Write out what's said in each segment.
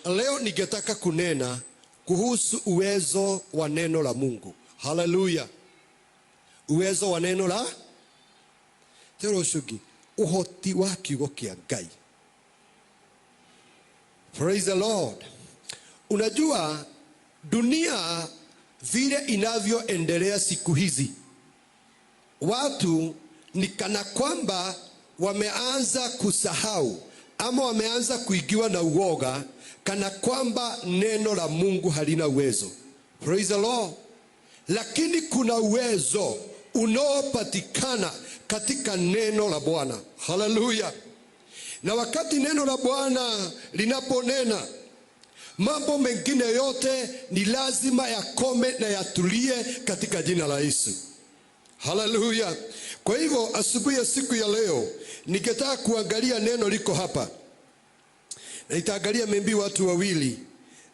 leo ningetaka kunena kuhusu uwezo wa neno la Mungu. Hallelujah. Uwezo wa neno la Teroshugi. Uhoti wa kiugo kia Ngai. Praise the Lord. Unajua dunia vile inavyoendelea siku hizi, watu ni kana kwamba wameanza kusahau ama wameanza kuigiwa na uoga, kana kwamba neno la Mungu halina uwezo. Praise the Lord. Lakini kuna uwezo unaopatikana katika neno la Bwana. Hallelujah. Na wakati neno la Bwana linaponena, mambo mengine yote ni lazima yakome na yatulie katika jina la Yesu. Hallelujah. Kwa hivyo asubuhi ya siku ya leo ningetaka kuangalia neno liko hapa. Na nitaangalia maybe watu wawili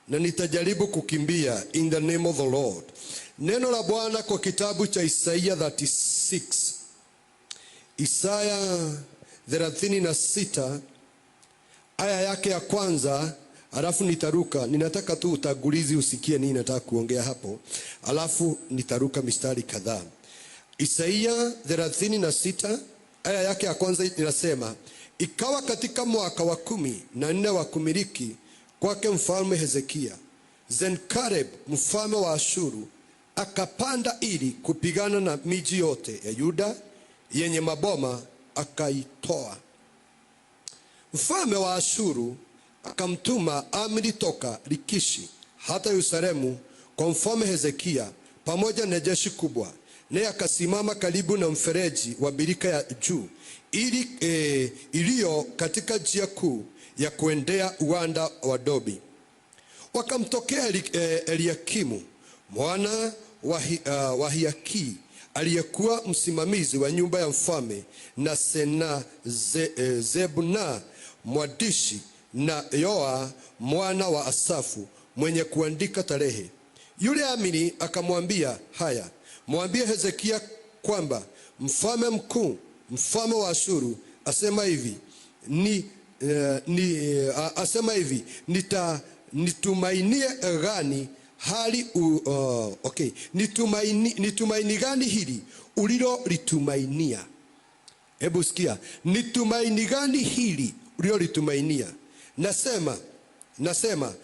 na nitajaribu kukimbia in the name of the Lord. Neno la Bwana kwa kitabu cha Isaiah 36. Isaiah 36 aya yake ya kwanza, alafu nitaruka. Ninataka tu utagulizi usikie nini nataka kuongea hapo, alafu nitaruka mistari kadhaa. Isaiah 36 aya yake ya kwanza inasema, ikawa katika mwaka wa 14 wa kumiliki kwake mfalme Hezekia, Sennakerib mfalme wa Ashuru akapanda ili kupigana na miji yote ya Yuda yenye maboma, akaitoa. Mfalme wa Ashuru akamtuma amri toka Lakishi hata Yerusalemu kwa mfalme Hezekia pamoja na jeshi kubwa, naye akasimama karibu na mfereji wa birika ya juu iliyo katika njia kuu ya kuendea uwanda wa Dobi. Wakamtokea Eliakimu mwana wa Hilkia aliyekuwa msimamizi wa nyumba ya mfalme, na Zebna mwandishi, na Yoa mwana wa Asafu mwenye kuandika tarehe. Yule amiri akamwambia, haya, mwambie Hezekia kwamba mfalme mkuu, mfalme wa Ashuru asema hivi, nitumainie gani hali nitumaini gani hili ulilo litumainia? Hebu sikia, nitumaini gani hili ulilo litumainia? Nasema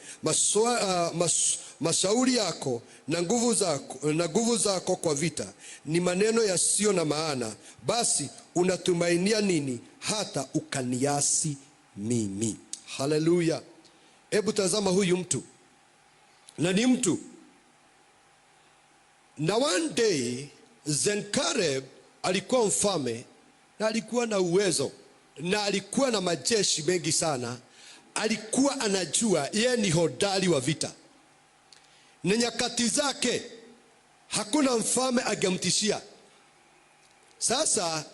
mashauri yako na nguvu zako kwa vita ni maneno yasiyo na maana. Basi unatumainia nini hata ukaniasi mimi? Hallelujah. Hebu tazama huyu mtu. Na ni mtu. Na one day Sennakerib alikuwa mfalme, na alikuwa na uwezo, na alikuwa na majeshi mengi sana. Alikuwa anajua yeye ni hodari wa vita, na nyakati zake hakuna mfalme angemtishia. Sasa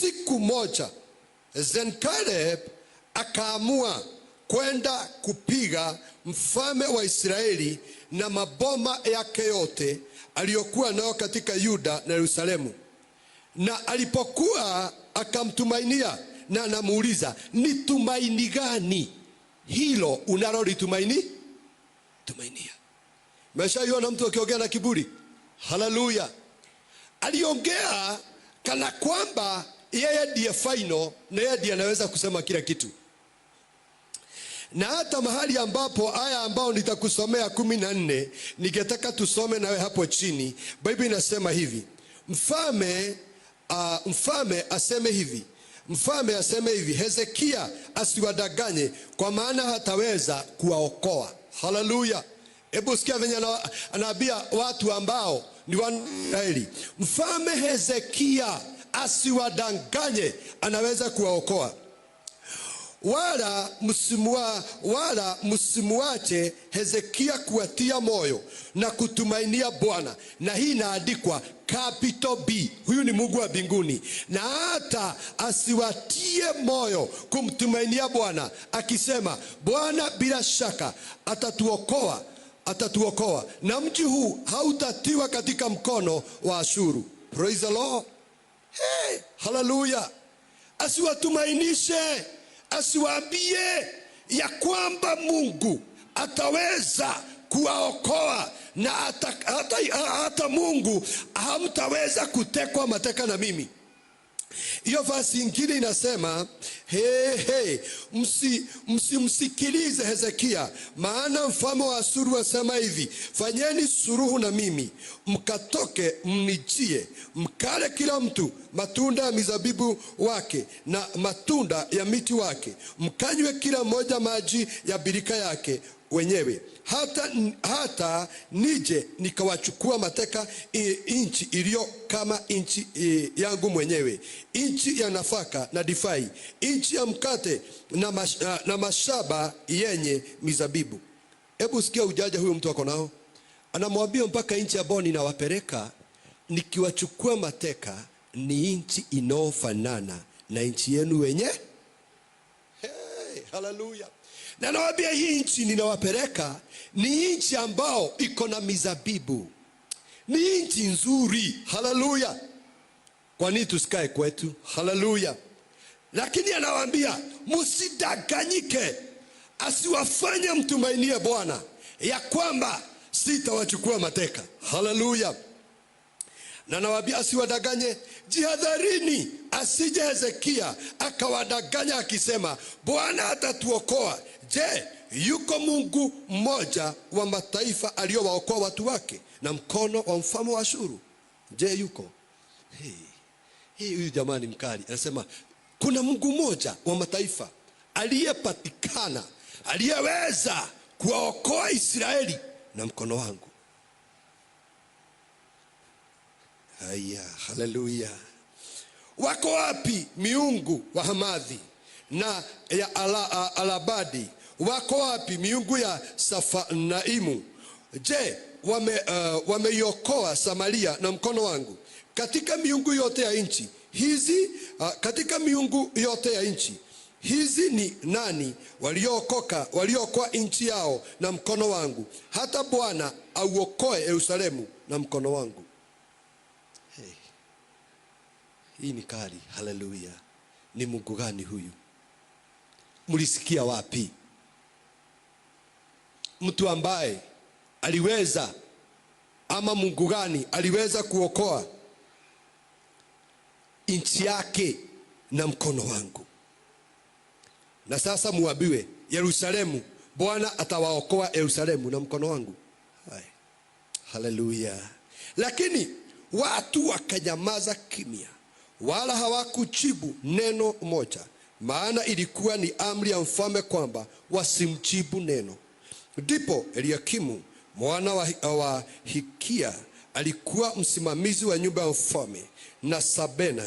siku moja Sennakerib akaamua kwenda kupiga mfalme wa Israeli na maboma yake yote aliyokuwa nayo katika Yuda na Yerusalemu. Na alipokuwa akamtumainia, na anamuuliza, ni tumaini gani hilo unalolitumainia? Umeshaiona mtu akiongea na kiburi? Hallelujah. Aliongea kana kwamba yeye ndiye final na yeye ndiye anaweza kusema kila kitu. Na hata mahali ambapo aya ambao nitakusomea 14, ningetaka tusome nawe hapo chini. Biblia inasema hivi, mfalme aseme hivi, Hezekia asiwadanganye, kwa maana hataweza kuwaokoa. Hallelujah. Hebu sikia venye anaambia watu ambao ni wa Israeli. Mfalme Hezekia asiwadanganye, anaweza kuwaokoa. Wala msimuache Hezekia kuwatia moyo na kutumainia Bwana. Na hii inaandikwa capital B. Huyu ni Mungu wa mbinguni. Na hata asiwatie moyo kumtumainia Bwana, akisema, Bwana bila shaka atatuokoa, na mji huu hautatiwa katika mkono wa Ashuru. Praise the Lord. Hey, hallelujah. Asiwatumainishe, asiwaambie ya kwamba Mungu ataweza kuwaokoa na hata Mungu hamtaweza kutekwa mateka na mimi. Hiyo verse ingine inasema msimsikilize Hezekia, maana mfalme wa Ashuru asema hivi, fanyeni suluhu na mimi, mkatoke mnijie, mkale kila mtu matunda ya mizabibu wake na matunda ya miti wake, mkanywe kila mmoja maji ya birika yake wenyewe, hata nije nikawachukua mateka nchi iliyo kama nchi yangu mwenyewe, nchi ya nafaka na divai, nchi ya mkate na mashamba yenye mizabibu. Hebu sikia ujaja huyo mtu ako nao. Anamwambia mpaka nchi ambayo ninawapeleka nikiwachukua mateka ni nchi inayofanana na nchi yenu wenye. Hallelujah. Na nawaambia hii nchi ninawapeleka ni nchi ambao iko na mizabibu. Ni nchi nzuri. Hallelujah. Kwa nini tusikae kwetu? Hallelujah. Lakini anawaambia msidanganyike, asiwafanye mtumainie Bwana ya kwamba sitawachukua mateka. Hallelujah. Na nawaambia asiwadanganye, jihadharini asije Hezekia akawadanganya akisema Bwana atatuokoa. Je, yuko Mungu mmoja wa mataifa aliyowaokoa watu wake na mkono wa mfalme wa Ashuru? Je, yuko? Huyu jamani mkali anasema kuna Mungu mmoja wa mataifa aliyepatikana, aliyeweza kuwaokoa Israeli na mkono wangu. Haya, haleluya. Wako wapi miungu wa Hamathi na ya Alabadi? Wako wapi miungu ya Safanaimu? Je, wameiokoa Samaria na mkono wangu? Katika miungu yote ya nchi hizi, katika miungu yote ya nchi hizi ni nani waliokoa nchi yao na mkono wangu? Hata Bwana auokoe Yerusalemu na mkono wangu. Hii ni kali. Haleluya. Ni Mungu gani huyu? Mlisikia wapi? Mtu ambaye aliweza, ama Mungu gani aliweza kuokoa nchi yake na mkono wangu? Na sasa muambiwe Yerusalemu, Bwana atawaokoa Yerusalemu na mkono wangu. Haleluya. Lakini watu wakanyamaza kimya, wala hawakujibu neno moja, maana ilikuwa ni amri ya mfalme kwamba wasimjibu neno. Ndipo Eliakimu mwana wa Hilkia alikuwa msimamizi wa nyumba ya mfalme, na Sabena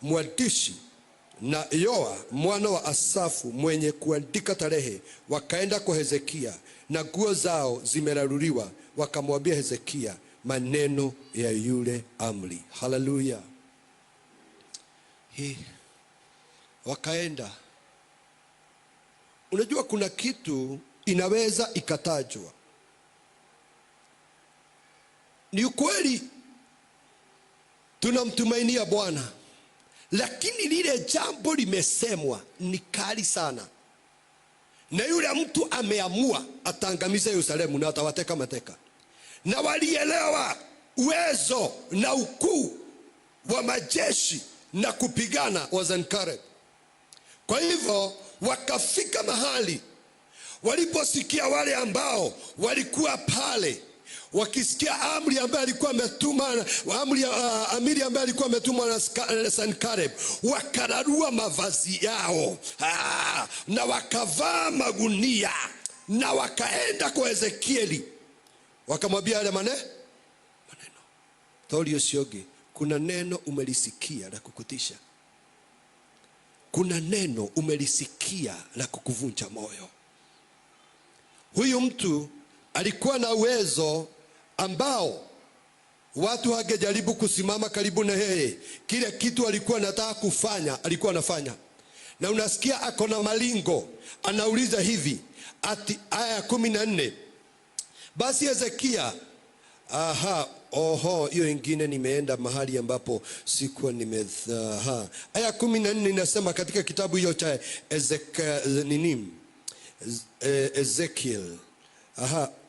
mwandishi, na Yoa mwana wa Asafu mwenye kuandika tarehe, wakaenda kwa Hezekia na nguo zao zimeraruliwa, wakamwambia Hezekia maneno ya yule amri. Haleluya. Wakaenda. Unajua kuna kitu inaweza ikatajwa, ni ukweli tunamtumainia Bwana, lakini lile jambo limesemwa ni kali sana, na yule mtu ameamua atangamiza Yerusalemu na atawateka mateka, na walielewa uwezo na ukuu wa majeshi na kupigana wa Sennacherib. Kwa hivyo wakafika mahali waliposikia wale ambao walikuwa pale, wakisikia amri ambaye alikuwa ametuma, amiri ambaye alikuwa ametuma na Sennacherib, wakararua mavazi yao na wakavaa magunia, na wakaenda kwa Ezekieli wakamwambia yale maneno. Tolio sioge, kuna neno umelisikia la kukutisha. Kuna neno umelisikia la kukuvunja moyo. Huyu mtu alikuwa na uwezo ambao watu hangejaribu kusimama karibu na yeye. Kile kitu alikuwa anataka kufanya, alikuwa anafanya. Na unasikia ako na malingo. Anauliza hivi, ati aya 14. Basi Hezekia, hiyo ingine nimeenda mahali ambapo sikuwa aya 14 inasema katika kitabu hiyo cha Ezekiel.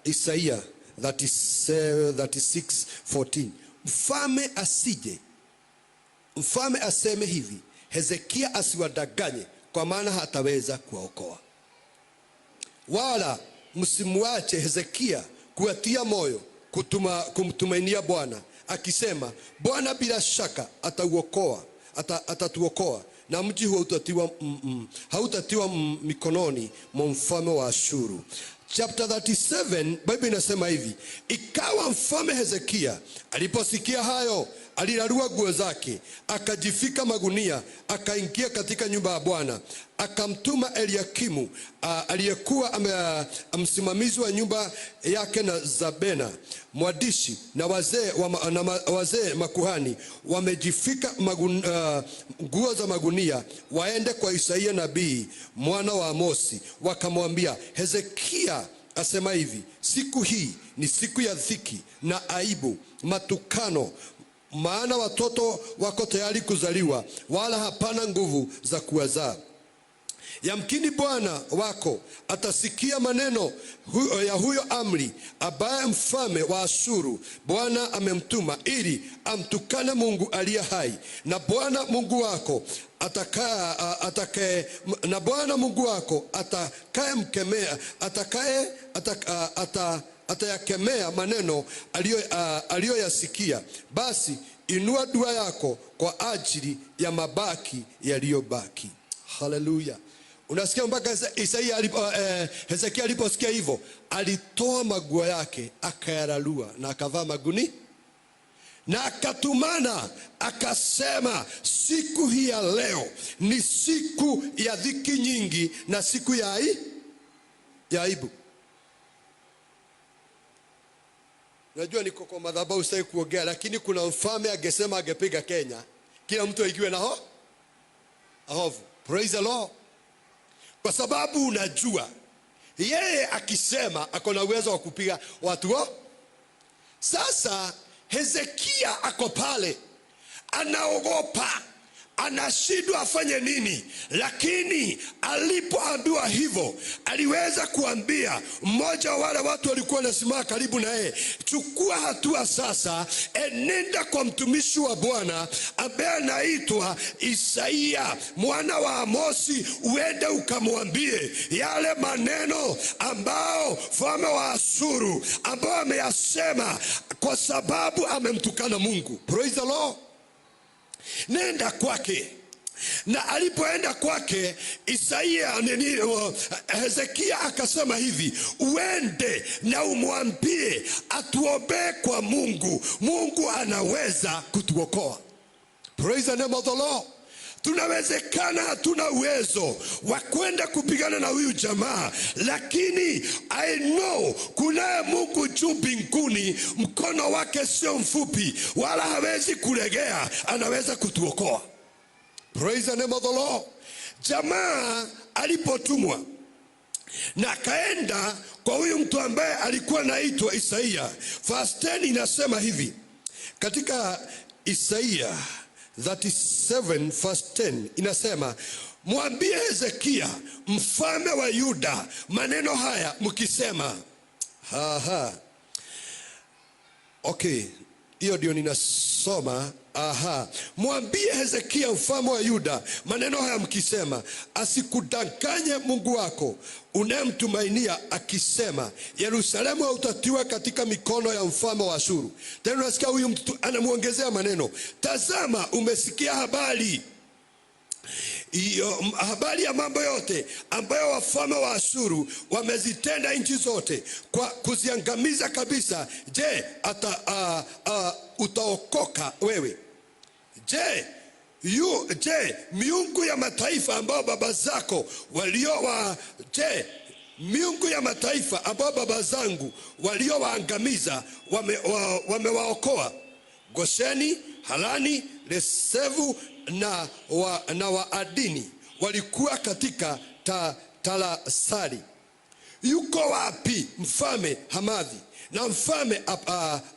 Isaiah 36:14. Mfalme aseme hivi, Hezekia asiwadanganye, kwa maana hataweza kuwaokoa. Wala msimuache Hezekia kuatia moyo kumtumainia Bwana, akisema, Bwana bila shaka atatuokoa na mji huo hautatiwa mikononi mwa mfalme wa Ashuru. Chapter 37, Biblia inasema hivi, ikawa mfalme Hezekia aliposikia hayo, alirarua nguo zake, akajifika magunia, akaingia katika nyumba ya Bwana. Akamtuma Eliakimu aliyekuwa msimamizi wa nyumba yake, na Zabena mwandishi, na wazee makuhani, wamejifika nguo za magunia, waende kwa Isaia nabii mwana wa Amosi. Wakamwambia, Hezekia asema hivi, siku hii ni siku ya dhiki na aibu, matukano, maana watoto wako tayari kuzaliwa, wala hapana nguvu za kuwazaa. Yamkini Bwana wako atasikia maneno ya huyo amri ambaye mfalme wa Ashuru Bwana amemtuma, ili amtukane Mungu aliye hai. Na Bwana Mungu wako atayakemea maneno aliyoyasikia. Basi inua dua yako kwa ajili ya mabaki yaliyobaki. Haleluya. Unasikia, mpaka Hezekia aliposikia hivyo, alitoa maguo yake, akayararua na akavaa maguni, na akatumana, akasema, siku hii ya leo ni siku ya dhiki nyingi na siku ya aibu. Najua niko kwa madhabahu sitaki kuongea, lakini kuna mfalme angesema, angepiga Kenya, kila mtu aikiwe na hofu. Praise the Lord. Kwa sababu unajua yeye akisema ako na uwezo wa kupiga watu. Sasa Hezekia ako pale, anaogopa, anashindwa afanye nini. Lakini alipoambiwa hivyo, aliweza kuambia mmoja wa wale watu walikuwa wanasimama karibu na yeye, chukua hatua sasa, enenda kwa mtumishi wa Bwana ambaye anaitwa Isaia mwana wa Amosi, uende ukamwambie yale maneno ambao mfalme wa Ashuru ambao ameyasema, kwa sababu amemtukana Mungu. Praise the Lord. Nenda kwake. Na alipoenda kwake Hezekia akasema hivi, uende na umwambie atuombee kwa Mungu. Mungu anaweza kutuokoa. Praise the name of the Lord. Tunawezekana hatuna uwezo wa kwenda kupigana na huyu jamaa, lakini I know kunaye Mungu juu mbinguni, mkono wake sio mfupi wala hawezi kulegea, anaweza kutuokoa. Praise the name of the Lord. Jamaa alipotumwa na kaenda kwa huyu mtu ambaye alikuwa anaitwa Isaia, verse 10 inasema hivi, katika Isaia 37 verse 10 inasema, mwambie Hezekia mfalme wa Yuda maneno haya mkisema. Okay, hiyo ndio ninasoma. Mwambie Hezekia mfalme wa Yuda maneno haya mkisema, asikudanganye Mungu wako unayemtumainia akisema, Yerusalemu hautatiwa katika mikono ya mfalme wa Ashuru. Tena unasikia huyu mtu anamuongezea maneno, tazama umesikia habari ya mambo yote ambayo wafalme wa Ashuru wamezitenda nchi zote kwa kuziangamiza kabisa. Je, utaokoka wewe? Je, miungu ya mataifa ambao baba zako miungu ya mataifa ambao baba zangu waliowaangamiza wamewaokoa? Gosheni, Harani, Resefu na Waadini walikuwa katika Talasari. Yuko wapi mfalme Hamathi na mfalme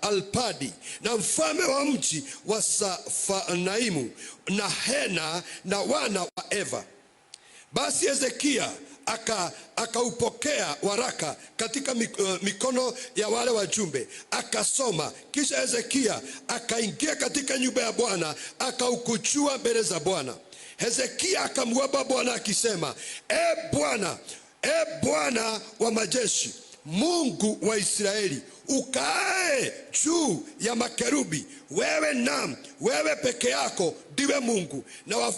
Alpadi na mfalme wa mji wa Safanaimu na Hena na wana wa Eva? Basi Hezekia akaupokea waraka katika mikono ya wale wajumbe, akasoma. Kisha Hezekia akaingia katika nyumba ya Bwana, akaukuchua mbele za Bwana. Hezekia akamwomba Bwana akisema, Bwana wa majeshi, Mungu wa Israeli, ukae juu ya makerubi, wewe peke yako ndiwe Mungu,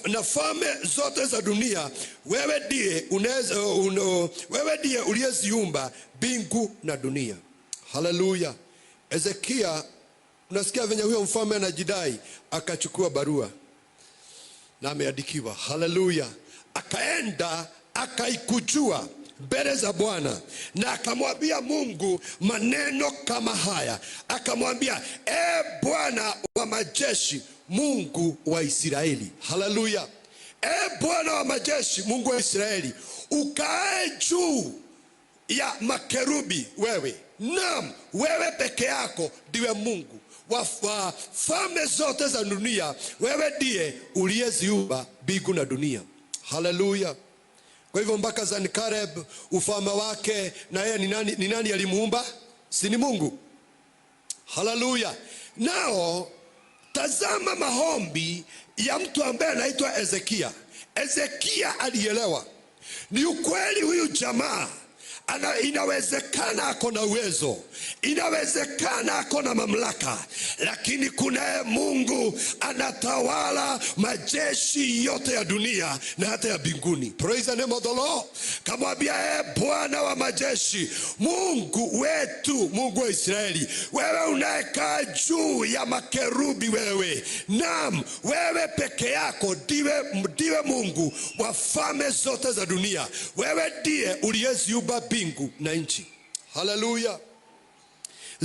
na falme zote za dunia wewe ndiye uliyeziumba mbingu na dunia. Haleluya. Hezekia, unasikia venye huyo mfalme anajidai, akachukua barua na ameandikiwa. Haleluya. Akaenda akaikujua mbele za Bwana na akamwambia Mungu maneno kama haya. Akamwambia, Bwana wa majeshi, Mungu wa Israeli. Haleluya. Bwana wa majeshi, Mungu wa Israeli, ukae juu ya makerubi wewe. Naam, wewe peke yako ndiwe Mungu wa falme zote za dunia, wewe ndiye uliyeziumba mbingu na dunia. Haleluya. Kwa hivyo mpaka Sennacherib ufalme wake, na yeye ni nani alimuumba? Si ni Mungu? Haleluya. Nao tazama maombi ya mtu ambaye anaitwa Hezekia. Hezekia alielewa ni ukweli, huyu jamaa inawezekana ako na uwezo, inawezekana ako na mamlaka, lakini kunaye Mungu anatawala majeshi yote ya dunia na hata ya mbinguni. Praise the name of the Lord. Kamwambia, Bwana wa majeshi, Mungu wetu, Mungu wa Israeli, wewe unayekaa juu ya makerubi wewe. Naam, wewe peke yako ndiwe Mungu wa falme zote za dunia. Wewe ndiye uliyeziumba mbingu na nchi. Haleluya.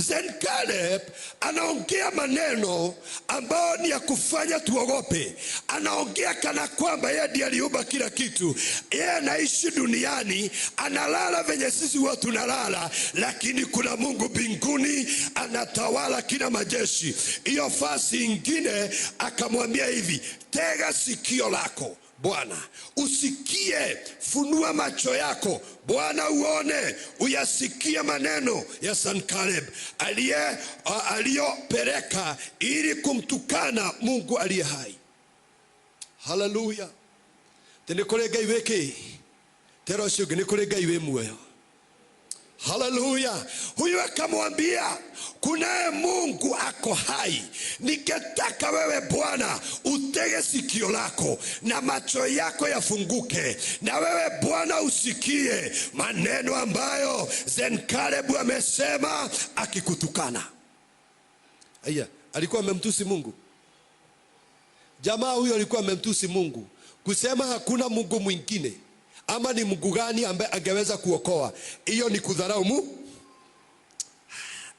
Sennacherib anaongea maneno ambayo ni ya kufanya tuogope. Anaongea kana kwamba yeye ndiye aliumba kila kitu. Yeye anaishi duniani, analala venye sisi huwa tunalala, lakini kuna Mungu mbinguni anatawala kila majeshi. Hiyo fasi ingine akamwambia hivi, tega sikio lako Bwana, usikie, funua macho yako Bwana, uone, uyasikie maneno ya Sennacherib aliyopeleka ili kumtukana Mungu aliye hai. Haleluya. Tenikolega iweke tero shugi nikolega iwe muyo. Haleluya. Huyu akamwambia, kunaye Mungu ako hai. Ningetaka wewe Bwana utege sikio lako na macho yako yafunguke, na wewe Bwana usikie maneno ambayo Sennacherib amesema akikutukana. Aya, alikuwa amemtusi Mungu. Jamaa huyo alikuwa amemtusi Mungu, kusema hakuna Mungu mwingine, ama ni Mungu gani ambaye angeweza kuokoa. Hiyo ni kudharau Mungu.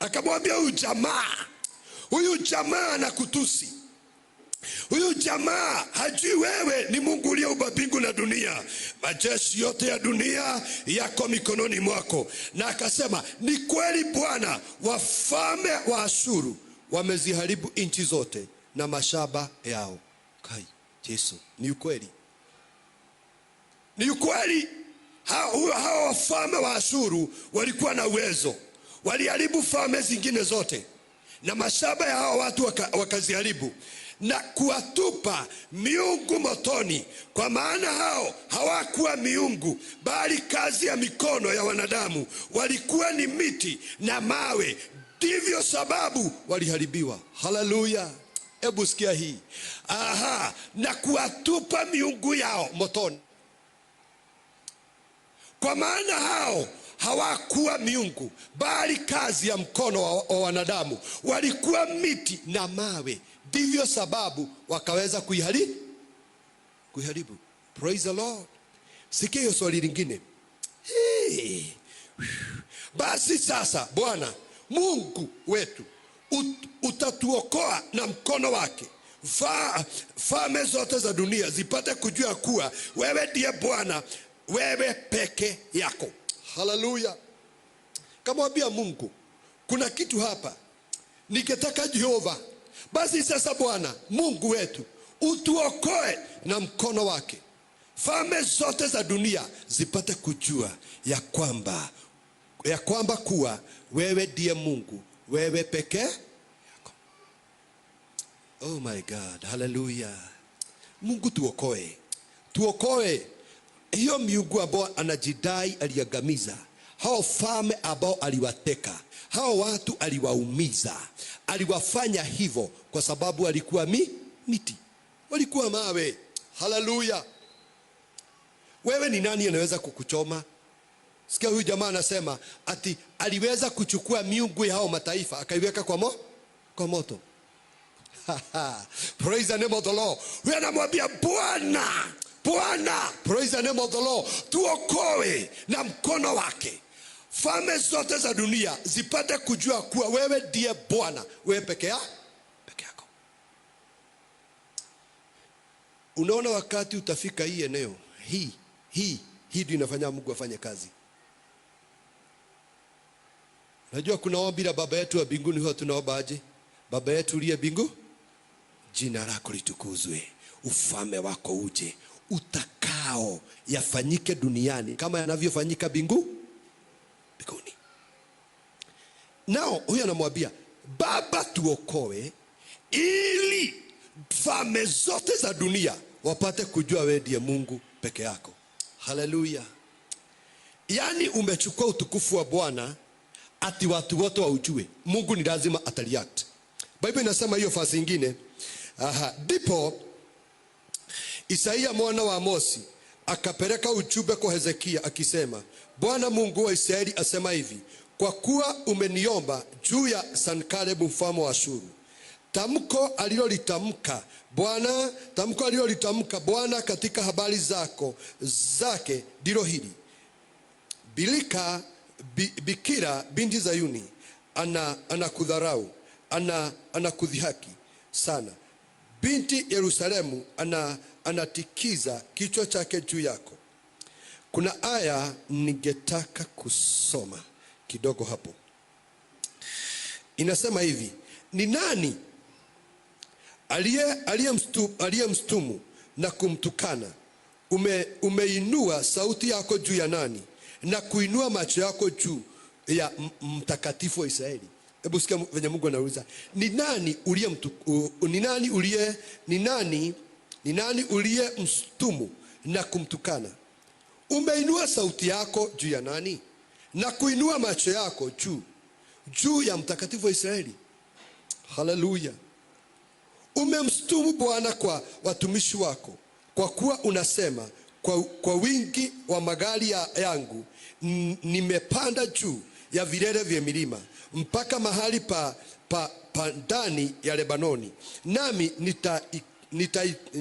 Akamwambia huyu jamaa anakutusi. Huyu jamaa hajui wewe ni Mungu uliyeumba mbingu na dunia. Majeshi yote ya dunia yako mikononi mwako. Na akasema, ni kweli Bwana, wafalme wa Ashuru wameziharibu nchi zote na mashamba yao. Kai, Yesu, ni ukweli. Ni ukweli. Hao wafalme wa Ashuru walikuwa na uwezo. Waliharibu falme zingine zote na mashamba ya hao watu wakaziharibu na kuwatupa miungu motoni, kwa maana hao hawakuwa miungu bali kazi ya mikono ya wanadamu. Walikuwa ni miti na mawe, ndivyo sababu waliharibiwa. Haleluya. Hebu sikia hii. Na kuwatupa miungu yao motoni, kwa maana hao hawakuwa miungu bali kazi ya mkono wa wanadamu. Walikuwa miti na mawe, ndivyo sababu wakaweza kuiharibu. Praise the Lord. Sikia hiyo swali lingine. Basi sasa Bwana Mungu wetu utatuokoa na mkono wake, falme zote za dunia zipate kujua kuwa wewe ndiye Bwana, wewe peke yako. Haleluya. Kamwambia Mungu, kuna kitu hapa nikitaka Jehova. Basi sasa Bwana Mungu wetu utuokoe na mkono wake. falme zote za dunia zipate kujua ya kwamba kuwa wewe ndiye Mungu, wewe pekee yako. Oh my God, hallelujah. Mungu tuokoe hiyo miungu ambao anajidai aliangamiza, hao falme ambao aliwateka, hao watu aliwaumiza. Aliwafanya hivyo kwa sababu alikuwa miti, walikuwa mawe. Hallelujah. Wewe ni nani anaweza kukuchoma? Sikia huyu jamaa anasema ati aliweza kuchukua miungu ya hao mataifa akaiweka kwa moto. Praise the name of the Lord. Wewe anamwambia Bwana, praise the name of the Lord, tuokoe na mkono wake. Falme zote za dunia zipate kujua kuwa wewe ndiye Bwana, wewe peke yako. Unaona, wakati utafika hii eneo hii ndio inafanya Mungu afanye kazi. Unajua kuna ombi la Baba yetu wa mbinguni, huwa tunaomba aje? Baba yetu uliye mbinguni, jina lako litukuzwe, ufalme wako uje, utakao yafanyike duniani kama yanavyofanyika mbinguni. Nao huyo anamwambia Baba, tuokoe ili falme zote za dunia wapate kujua wewe ndiye Mungu peke yako. Hallelujah. Yani umechukua utukufu wa Bwana ati watu wote waujue. Mungu ni lazima ataliact. Biblia inasema hiyo fasi nyingine. Ndipo Isaia mwana wa Amosi akapeleka ujumbe kwa Hezekia akisema, Bwana Mungu wa Israeli asema hivi, kwa kuwa umeniomba juu ya Sankarebu mfalme wa Ashuru, tamko alilolitamka Bwana katika habari zake ndilo hili: Bikira binti Zayuni anakudharau, anakudhihaki sana. Binti Yerusalemu anatikiza kichwa chake juu yako. Kuna aya ningetaka kusoma kidogo hapo. Inasema hivi, ni nani aliyemstumu na kumtukana? Umeinua sauti yako juu ya nani na kuinua macho yako juu ya mtakatifu wa Israeli? Hebu sikia venye Mungu anauliza, ni nani uliyemstumu na kumtukana? Umeinua sauti yako juu ya nani na kuinua macho yako juu ya mtakatifu wa Israeli? Hallelujah. Umemstumu Bwana kwa watumishi wako, kwa kuwa unasema, kwa wingi wa magari yangu nimepanda juu ya vilele vya milima mpaka mahali pa ndani ya Lebanoni, nami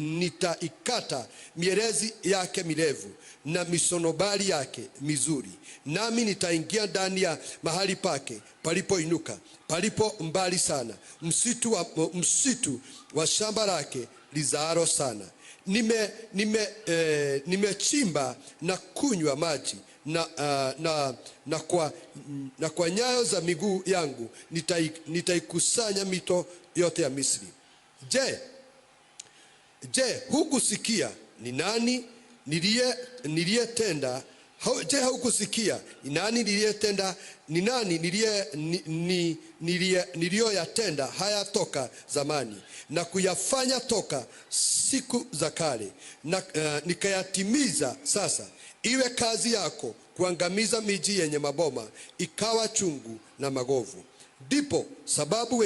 nitaikata mierezi yake mirefu na misonobari yake mizuri, nami nitaingia ndani ya mahali pake palipoinuka, palipo mbali sana, msitu wa shamba lake lizaaro sana. Nimechimba na kunywa maji na kwa nyayo za miguu yangu nitaikusanya mito yote ya Misri. Je, hukusikia ni nani niliyetenda? Je, haukusikia ni nani niliyetenda? Ni nani niliyoyatenda haya toka zamani na kuyafanya toka siku za kale, na nikayatimiza sasa? Iwe kazi yako kuangamiza miji yenye maboma, ikawa chungu na magovu. Ndipo sababu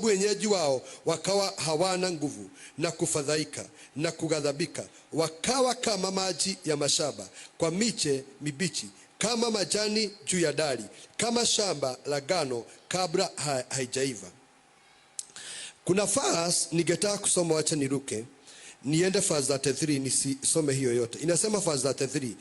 wenyeji wao wakawa hawana nguvu na kufadhaika na kughadhabika, wakawa kama maji ya mashaba kwa miche mibichi, kama majani juu ya dari, kama shamba la ngano kabla haijaiva. Kuna verse ningetaka kusoma, wacha niruke niende verse 33 nisisome hiyo yote. Inasema verse 33,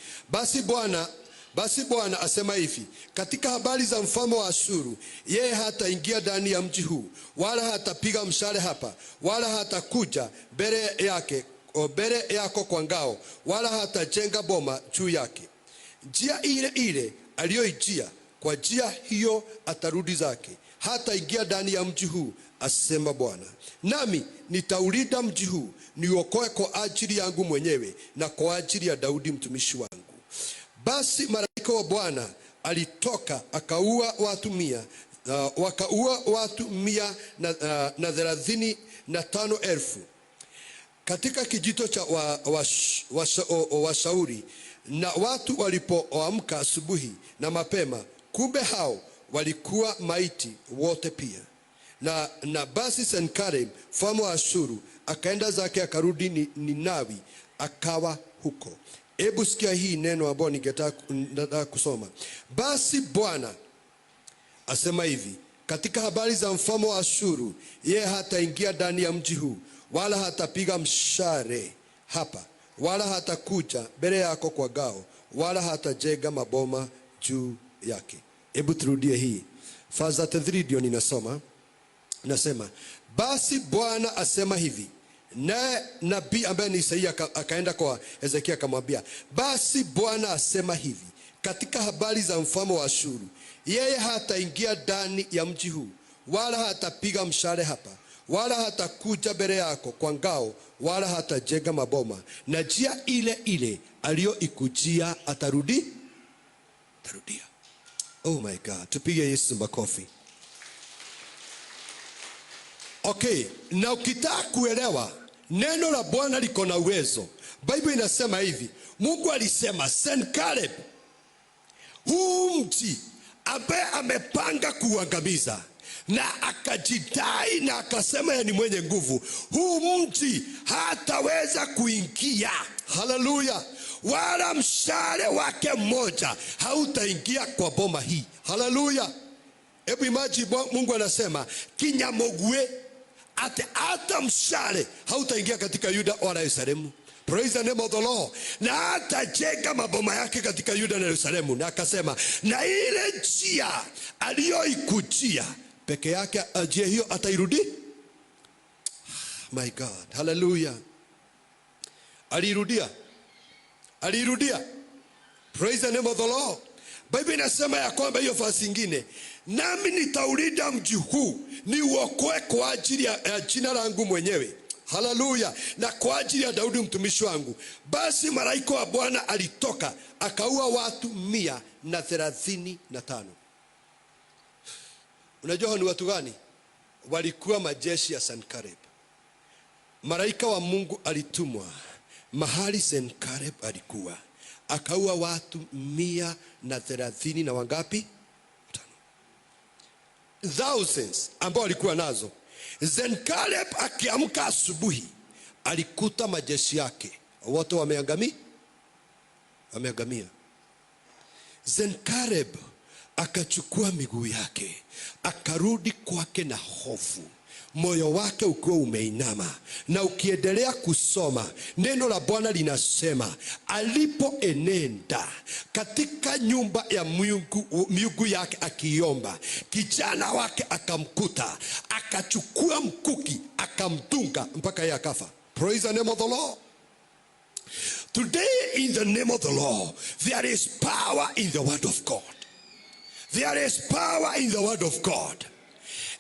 basi Bwana asema hivi, katika habari za mfalme wa Ashuru, yeye hataingia ndani ya mji huu, wala hatapiga mshale hapa, wala hatakuja mbele yako kwa ngao, wala hatajenga boma juu yake. Njia ile aliyoijia, kwa njia hiyo atarudi zake. Hataingia ndani ya mji huu asema Bwana. Nami nitaulinda mji huu, niuokoe kwa ajili yangu mwenyewe na kwa ajili ya Daudi mtumishi wangu. Basi malaika wa Bwana alitoka akaua watu 100, wakaua watu 135,000 katika kijito cha Washauri. Na watu walipoamka asubuhi na mapema, kumbe hao walikuwa maiti wote pia. Na basi Sennakerib mfalme wa Ashuru akaenda zake, akarudi Ninawi, akawa huko. Hebu sikia hii neno ambalo ningetaka kusoma. Basi Bwana asema hivi katika habari za mfalme wa Ashuru, yeye hataingia ndani ya mji huu, wala hatapiga mshale hapa, wala hatakuja mbele yako kwa ngao, wala hatajenga maboma juu yake. Hebu turudie hii. Verse 3 ndio ninasoma. Nasema, basi Bwana asema hivi. Na nabii ambaye ni Isaia akaenda kwa Hezekia akamwambia, basi Bwana asema hivi katika habari za mfalme wa Ashuru, yeye hataingia ndani ya mji huu, wala hatapiga mshale hapa, wala hatakuja mbele yako kwa ngao, wala hatajenga maboma, na njia ile ile aliyoikujia atarudia. Oh my God, tupige Yesu makofi. Okay, na ukitaka kuelewa neno la Bwana liko na uwezo. Biblia inasema hivi, Mungu alisema Sennakerib, huu mji ambaye amepanga kuangamiza, na akajidai na akasema yeye ni mwenye nguvu, huu mji hataweza kuingia. Haleluya. Wala mshale wake mmoja hautaingia kwa boma hii. Haleluya. Hebu imagine Mungu anasema kinyamogwe, hata mshale hautaingia katika Yuda wala Yerusalemu. Praise the name of the Lord. Na hatajenga maboma yake katika Yuda na Yerusalemu. Na akasema na ile njia aliyoikujia peke yake, njia hiyo atairudi. My God, hallelujah. Alirudia. Praise the name of the Lord. Biblia inasema ya kwamba hiyo fasi nyingine, nami nitaulinda mji huu, niuokoe kwa ajili ya jina langu mwenyewe. Haleluya. Na kwa ajili ya Daudi mtumishi wangu. Basi malaika wa Bwana alitoka akaua watu 135. Unajua ni watu gani? Walikuwa majeshi ya Sennakerib. Malaika wa Mungu alitumwa mahali Sennakerib alikuwa, akaua watu 130 na wangapi? 5 thousands ambao walikuwa nazo. Sennakerib akiamka asubuhi alikuta majeshi yake wote wameangamia. Sennakerib akachukua miguu yake akarudi kwake na hofu, moyo wake ukiwa umeinama. Na ukiendelea kusoma neno la Bwana linasema alipoenenda katika nyumba ya miungu yake akiomba, kijana wake akamkuta, akachukua mkuki akamdunga mpaka yeye akafa. Praise the name of the Lord. Today in the name of the Lord, there is power in the word of God. There is power in the word of God.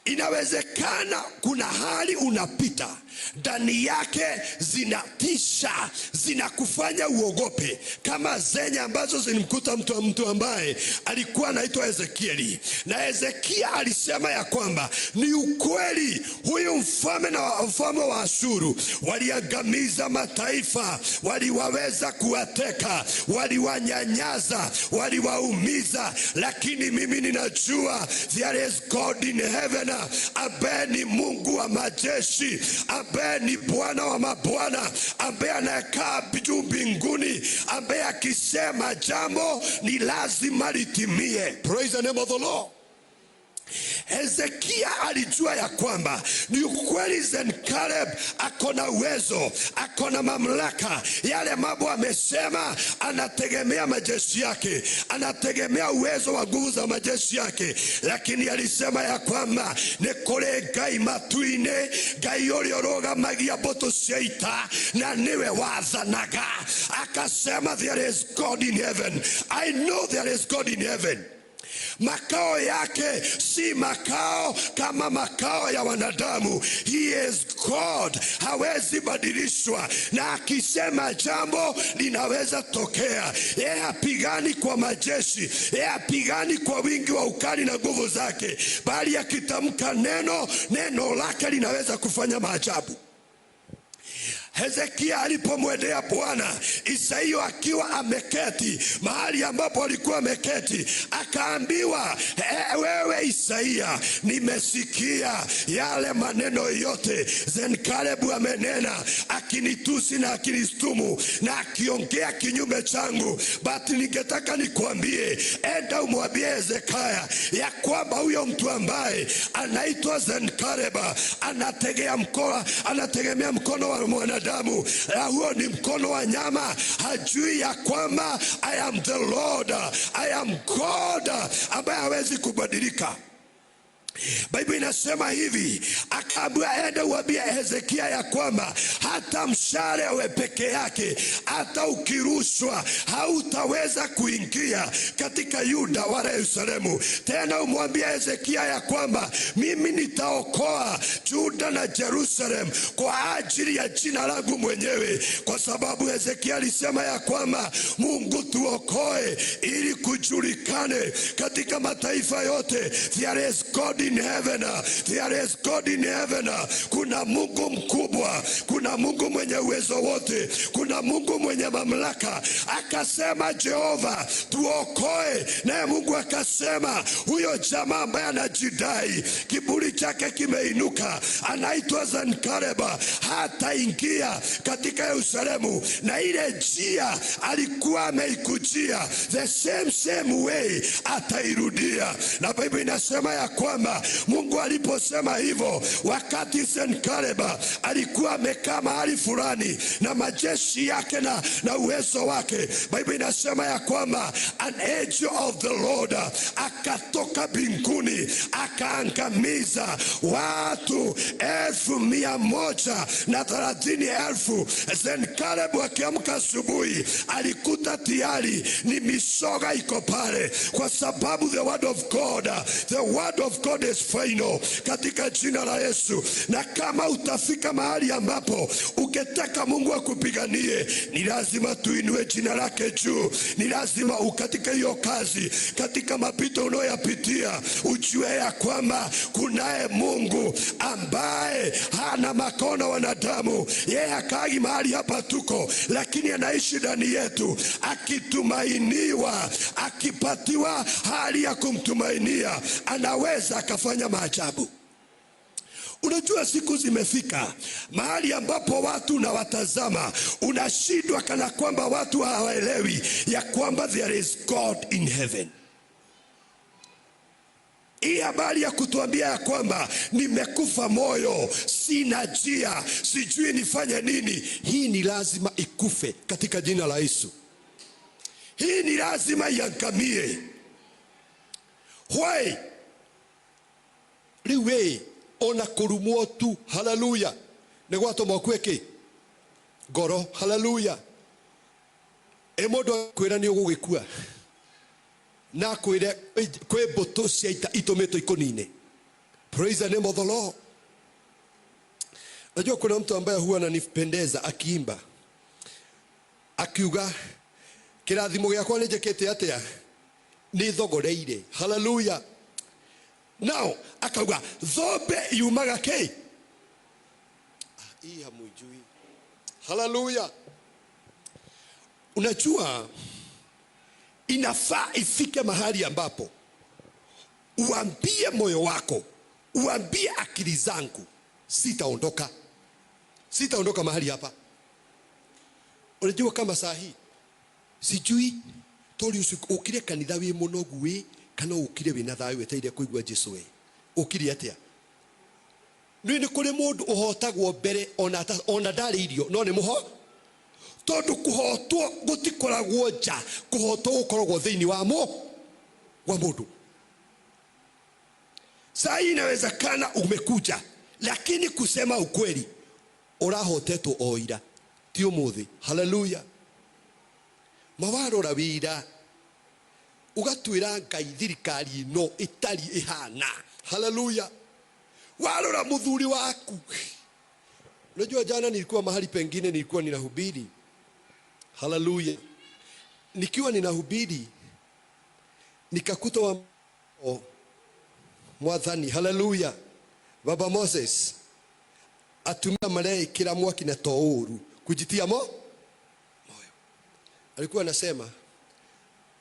Inawezekana kuna hali unapita, ndani yake zinatisha, zinakufanya uogope, kama zenye ambazo zilimkuta mtu ambaye alikuwa anaitwa Ezekieli. Na Hezekia alisema ya kwamba ni ukweli, huyu mfalme wa Ashuru waliangamiza mataifa, waliwaweza kuwateka, waliwanyanyaza, waliwaumiza, lakini mimi ninajua there is God in heaven, ambaye ni Mungu wa majeshi, ambaye ni Bwana wa mabwana, ambaye anakaa juu mbinguni, ambaye akisema jambo ni lazima litimie. Praise the name of the Lord. Hezekia alijua ya kwamba ni ukweli Sennakerib akona uwezo, akona mamlaka. Yale mambo amesema, anategemea majeshi yake, anategemea uwezo wa nguvu za majeshi yake. Lakini alisema ya kwamba nekore Ngai matuine, Ngai uria magia boto cia na niwe wathanaga. Akasema there is God in heaven. I know there is God in heaven. Makao yake si makao kama makao ya wanadamu. He is God, hawezi badilishwa, na akisema jambo linaweza tokea. Yeye hapigani kwa majeshi, yeye hapigani kwa wingi wa ukali na nguvu zake, bali akitamka neno lake linaweza kufanya maajabu. Hezekia alipomwendea Bwana, Isaia akiwa ameketi mahali ambapo alikuwa ameketi, akaambiwa, wewe Isaia, nimesikia yale maneno yote Senakerib amenena, akinitusi na akinistumu na akiongea kinyume changu, but ningetaka nikwambie, enda umwambie Hezekia ya kwamba huyo mtu ambaye anaitwa Senakerib anategemea mkono wa mwanadamu, huo ni mkono wa nyama. Hajui ya kwamba I am the Lord, I am God, ambaye hawezi kubadilika. Biblia inasema hivi, akaambiwa ende uambie Hezekia ya kwamba hata mshale we peke yake, hata ukirushwa, hautaweza kuingia katika Yuda wala Yerusalemu. Tena umwambie Hezekia ya kwamba mimi nitaokoa Yuda na Jerusalem kwa ajili ya jina langu mwenyewe, kwa sababu Hezekia alisema ya kwamba Mungu tuokoe ili kujulikane katika mataifa yote, there is God in heaven, there is God in heaven. Kuna Mungu mkubwa, kuna Mungu mwenye uwezo wote, kuna Mungu mwenye mamlaka. Akasema Jehova tuokoe, naye Mungu akasema huyo jamaa ambaye anajidai, kiburi chake kimeinuka, anaitwa Senakerib, hata ingia katika Yerusalemu, na ile njia alikuwa ameikujia the same way atairudia. Na Biblia inasema ya kwamba Mungu aliposema hivyo, wakati Senakerib alikuwa amekaa mahali fulani na majeshi yake na uwezo wake, Biblia inasema ya kwamba an angel of the Lord akatoka mbinguni akaangamiza watu 130,000. Senakerib akiamka asubuhi alikuta tayari ni misoga iko pale, kwa sababu the word of God is final, katika jina la Yesu. Na kama utafika mahali ambapo ungetaka Mungu akupiganie, ni lazima tuinue jina lake juu. Ni lazima katika hiyo kazi, katika mapito unayoyapitia, ujue ya kwamba kunaye Mungu ambaye hana makono wanadamu. Yeye akai mahali hapa tuko, lakini anaishi ndani yetu, akitumainiwa, akipatiwa hali ya kumtumainia, anaweza akafanya maajabu. Unajua siku zimefika mahali ambapo watu na watazama, unashindwa kana kwamba watu hawaelewi ya kwamba there is God in heaven. Hii habari ya kutuambia ya kwamba nimekufa moyo, sina njia, sijui nifanye nini, hii ni lazima ikufe katika jina la Yesu. Hii ni lazima iangamie. Why? Liwe ona kurumwo tu, haleluya, negwato mokweke goro, haleluya. Emodo kwira ni ugugikua na kwire kwe boto cia itometo ikonine. Praise the name of the Lord. Najua kuna mtu ambaye huwa ananipendeza akiimba, akiuga kirathimo giakwa ni njekete atia ni thogoreire, haleluya. Now akauga thobe yumaga ke hii hamujui, haleluya. Unajua inafaa ifike mahali ambapo uambie moyo wako, uambie akili zangu, sitaondoka mahali hapa. Unajua kama saa hii sijui tori ukire kanitha wi munogu wi kana ukire wina thayu weteire kuigwa Jesu we ukire atia. Ni kuri mundu uhotagwo mbere ona ndari irio no ni muho, tondu kuhotwo gutikoragwo nja, kuhotwo gukoragwo thiini wa mundu. Saa hii inawezekana umekuja, lakini kusema ukweli urahotetwo oira ti umuthi, haleluya. Mawarora wira ugatwira Ngai thirikari no itari ihana. Hallelujah. Warora muthuri waku. Unajua jana nilikuwa mahali pengine, nilikuwa ninahubiri. Hallelujah. Nikiwa ninahubiri nikakuta wa Mwathani, hallelujah, Baba Moses atumia malei kila mwaki na touru kujitia moyo. Alikuwa anasema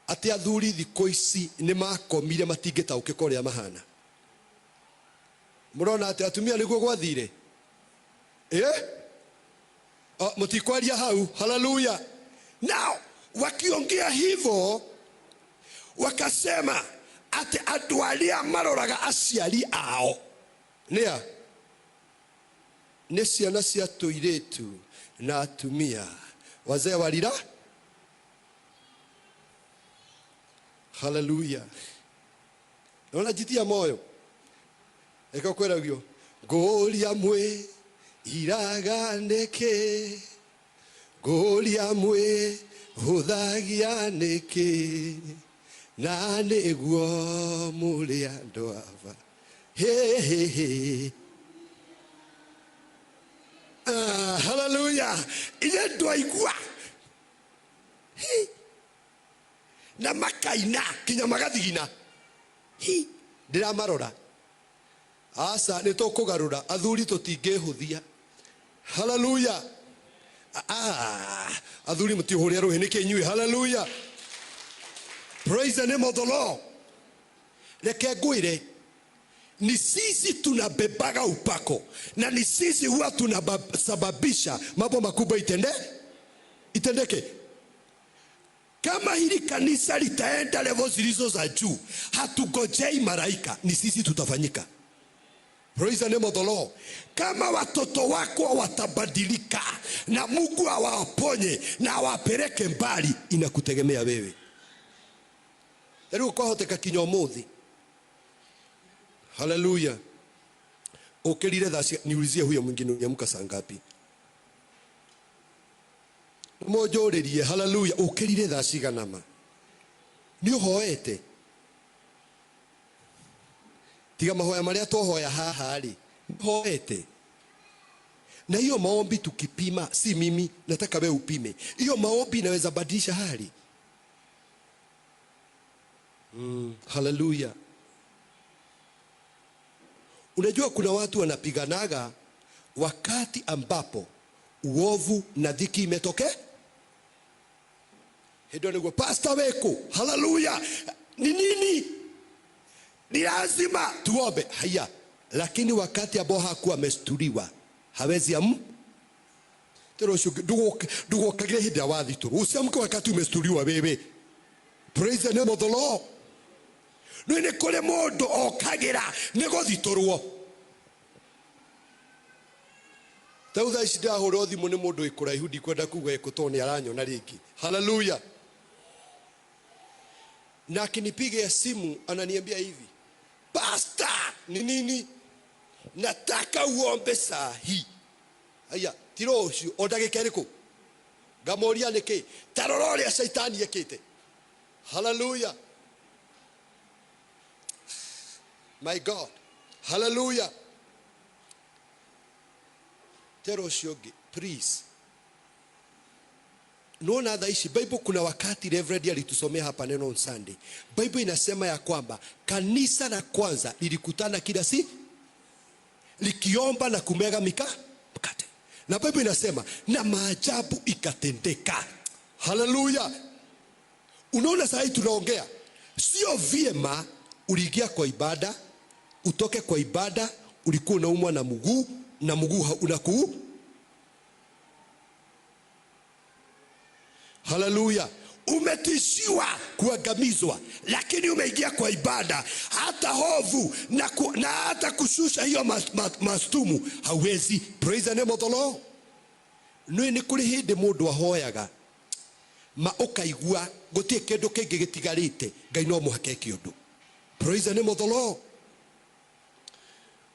ati athuri thiko ici ni makomire matingĩtaũkĩka ũrĩa mahana. Murona ati atumia nĩguo gwathire mutikwaria hau. Hallelujah. Now wakiongea hivyo wakasema ati andũ arĩa maroraga aciari ao nĩ ciana cia tũirĩtu na atumia, wazee walira. Hallelujah. Naona jitia moyo eka kwera gyo golia mwe iraganeke golia mwe huthagia neke na nĩguo mũrĩ andũ ava. Hallelujah. Ile ndwaigua na makaina kinya magathigina ndiramarora. Asa nĩtũkũgarũra athuri tũtingĩhũthia. Hallelujah. Athuri mũtihũrĩa rũhĩ nĩkĩ inyuĩ. Hallelujah. Praise the name of the Lord. Reke ngwĩre ni sisi tunabebaga upako na ni sisi huwa tunasababisha mambo makubwa itendeke. Kama hili kanisa litaenda level zilizo za juu, hatugojei malaika, ni sisi tutafanyika. Praise the name of the Lord. Kama watoto wako watabadilika na Mungu awaponye na awapeleke mbali, inakutegemea wewe. Leo kwa hoteka kinyo muthi. Hallelujah. Ukirire thasi niulizie huyo mwingine unyamka saa ngapi? Mojoririe. Hallelujah. Ukirire thasi ganama ni uhoete tiga mahoya maria tohoya haha ri hoete. Na hiyo maombi tukipima, si mimi nataka wewe upime, hiyo maombi inaweza badilisha hali. Hallelujah. Unajua kuna watu wanapiganaga wakati ambapo uovu na dhiki imetokea. Hedo nego pastor weko. Hallelujah. Ni nini? Ni lazima tuombe. Haya. Lakini wakati ambao hakuwa amesturiwa hawezi tero dugo kagire hida wathi tu. Usiamke wakati umesturiwa wewe. Praise the name of the Lord. Nene kole modo okagira nego thitorwo. Tautha ishida horothi mune modo ikura ihudi kwenda kuga ekutoni aranyona ringi. Hallelujah. Na akinipiga simu ananiambia hivi, pastor, ni nini? Nataka uombe saa hii. Haya, tiroshi odagika iriko. Gamoria niki tarorore ya shaitani yakite. Hallelujah. My God. Hallelujah. Teroshoge, please. Naona dhaishi Bible kuna wakati Reverend alitusomea hapa neno on Sunday. Bible inasema ya kwamba kanisa la kwanza lilikutana kila likiomba na kumega mkate. Na Bible inasema na maajabu ikatendeka. Hallelujah. Unaona sasa tunaongea sio vyema uliingia kwa ibada, utoke kwa ibada ulikuwa unaumwa na mguu unakuu. Hallelujah. Umetishiwa kuangamizwa, lakini umeingia kwa ibada, hata hovu na hata kushusha hiyo mastumu hawezi. Praise the name of the Lord. Ni kuri hindi mundu ahoyaga ma ukaigua gutie kindu kingi gitigarite, Ngai no muhake kiundu. Praise the name of the Lord.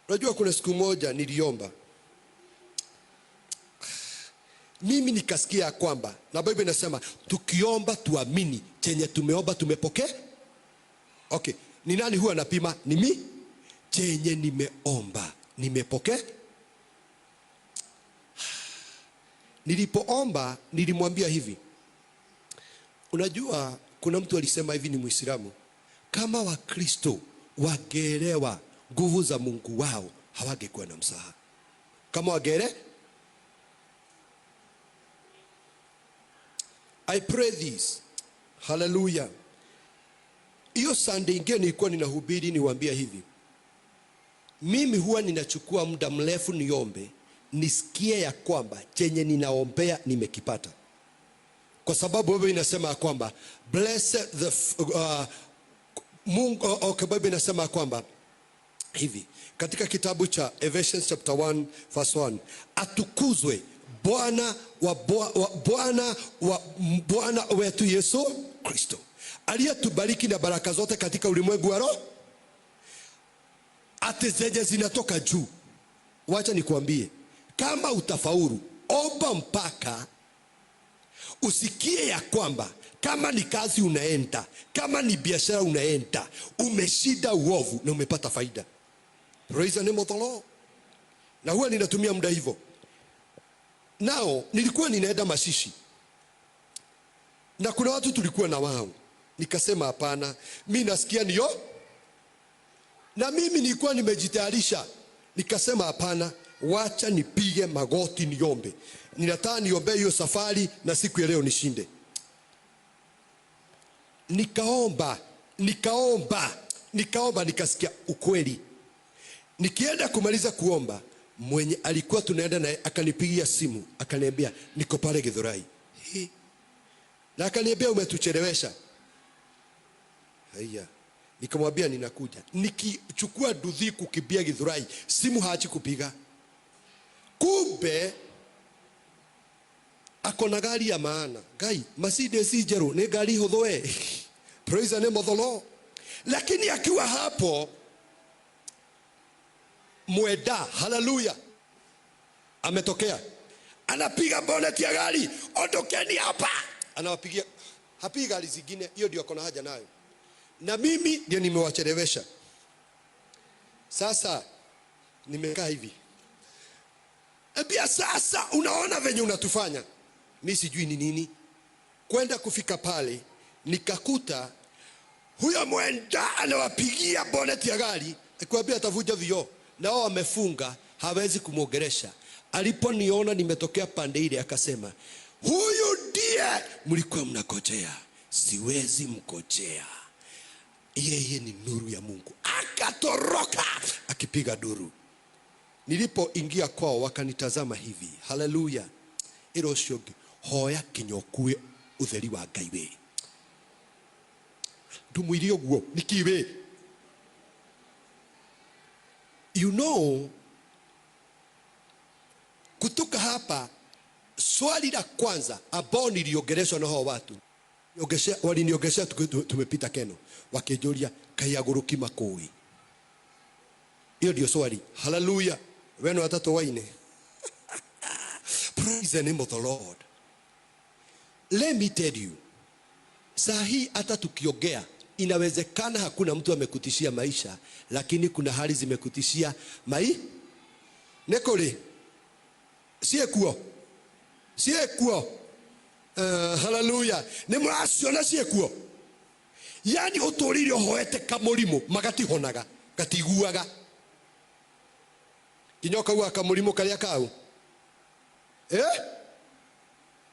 Unajua kuna siku moja niliomba mimi nikasikia kwamba na Biblia inasema tukiomba tuamini chenye tumeomba tumepokea. Okay, ni nani huwa anapima? Ni mimi. Chenye nimeomba nimepokea. Nilipoomba nilimwambia hivi, unajua kuna mtu alisema hivi, ni Muislamu, kama Wakristo wageelewa nguvu za Mungu wao hawangekuwa na msaha. Kama wagere, I pray this, hallelujah. Hiyo Sunday ingine nilikuwa ninahubiri, niwaambia hivi, mimi huwa ninachukua muda mrefu niombe, nisikie ya kwamba chenye ninaombea nimekipata. Kwa sababu Biblia inasema kwamba blessed the Mungu, okay, Biblia inasema kwamba hivi katika kitabu cha Ephesians chapter 1 verse 1, atukuzwe Bwana wetu Yesu Kristo, aliyetubariki na baraka zote katika ulimwengu wa roho, ati zenye zinatoka juu. Wacha nikuambie, kama utafaulu, omba mpaka usikie ya kwamba kama ni kazi unaenda, kama ni biashara unaenda, umeshida uovu na umepata faida. Praise the name of the Lord. Na huwa ninatumia muda hivyo. Nao nilikuwa ninaenda Mashishi, na kuna watu tulikuwa na wao, nikasema hapana, mimi nasikia niyo, na mimi nilikuwa nimejitayarisha, nikasema hapana, wacha nipige magoti niombe. Ninataka niombe hiyo safari na siku ya leo nishinde. Nikaomba, nikasikia ukweli. Nikienda kumaliza kuomba, mwenye alikuwa tunaenda naye akanipigia simu, akaniambia niko pale Githurai. Na akaniambia umetuchelewesha. Haya. Nikamwambia ninakuja. Nikichukua duthi kukimbia Githurai, simu haachi kupiga. Kumbe akona gari ya maana. Gai, Mercedes Jero, ni gari hodhoe. Praise the name of the Lord. Lakini akiwa hapo Mweda, hallelujah, ametokea, anapiga bonnet ya gari, ondokeni hapa. Anawapigia, hapiga gari zingine, hiyo ndio akona haja nayo. Na mimi ndio nimewachelewesha. Sasa nimekaa hivi, ebia sasa unaona venye unatufanya. Mimi sijui ni nini. Kwenda kufika pale, nikakuta huyo Mwenda anawapigia bonnet ya gari, akwambia atavuja vioo, na wao wamefunga, hawezi kumwogeresha. Aliponiona nimetokea pande ile, akasema huyu ndiye mlikuwa mnakojea, siwezi mkojea, yeye ni nuru ya Mungu. Akatoroka akipiga duru. Nilipoingia kwao wakanitazama hivi, hallelujah, iro shogi hoya kinyokue utheri wa Ngai we ndumwiri oguo nikiwe. You know, kutoka hapa, swali la kwanza ambao niliongeleshwa na hao watu, waliniongelesha tumepita Keno, wakijulia kayaguruki makoi. Hiyo ndio swali. Hallelujah. Wenu watatu waine. Praise the name of the Lord. Let me tell you, sahi hata tukiongea, inawezekana hakuna mtu amekutishia maisha, lakini kuna hali zimekutishia nekole siekuo. Hallelujah. Nimurasiona siekuo. Yani uturire hoete kamurimo magati honaga gatiguaga. Kinyoka huwa kamurimo karia kau.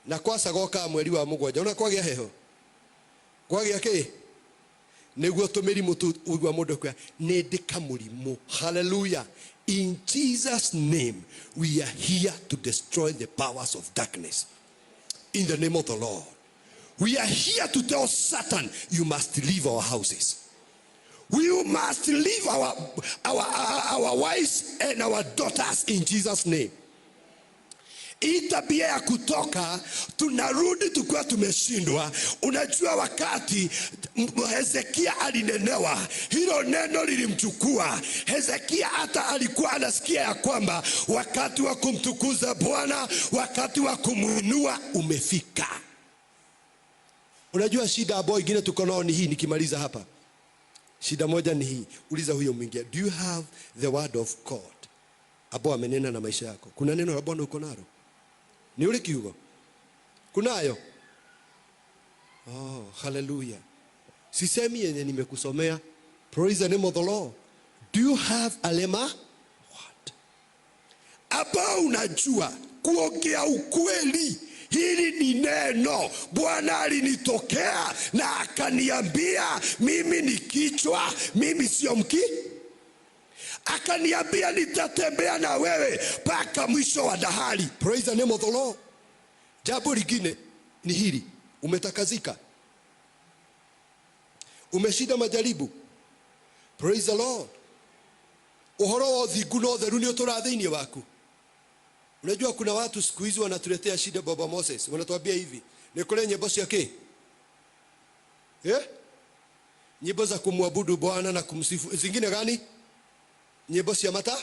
Na kwasa goka mweri wa mugwanja ona kwagia heho. Kwagia ki? Neguo tumirimu tu ugwa mundu kwa nindika murimu. Hallelujah. In Jesus' name, we are here to destroy the powers of darkness. In the name of the Lord. We are here to tell Satan, you must leave our houses. We must leave our wives and our daughters in Jesus' name. Itabia ya kutoka, tunarudi tukiwa tumeshindwa. Unajua wakati Hezekia alinenewa, hilo neno lilimchukua. Hezekia hata alikuwa anasikia ya kwamba wakati wa kumtukuza Bwana, wakati wa kumuinua umefika. Unajua shida ambayo ingine tuko nayo ni hii, nikimaliza hapa. Shida moja ni hii. Uliza huyo mwingine, do you have the word of God ambao amenena na maisha yako? Kuna neno la Bwana uko nalo? Ni ule kiugo? Kunayo? Oh, hallelujah. Sisemi yenye nimekusomea. Praise the name of the Lord. Do you have a rhema word ambao unajua kuongea ukweli? Hili ni neno Bwana alinitokea na akaniambia mimi ni kichwa, mimi sio mkia. Akaniambia nitatembea na wewe mpaka mwisho wa dahari. Praise the name of the Lord. Jambo lingine ni hili, umetakazika, umeshinda majaribu. Praise the Lord. Uhoro wa uthingu na utheru ni utura thiini waku. Unajua kuna watu siku hizi wanatuletea shida. Baba Moses wanatuambia hivi, nikole nyimbo cia ki? Nyimbo za kumwabudu Bwana na kumsifu. Zingine gani? Nyimbo cia mata?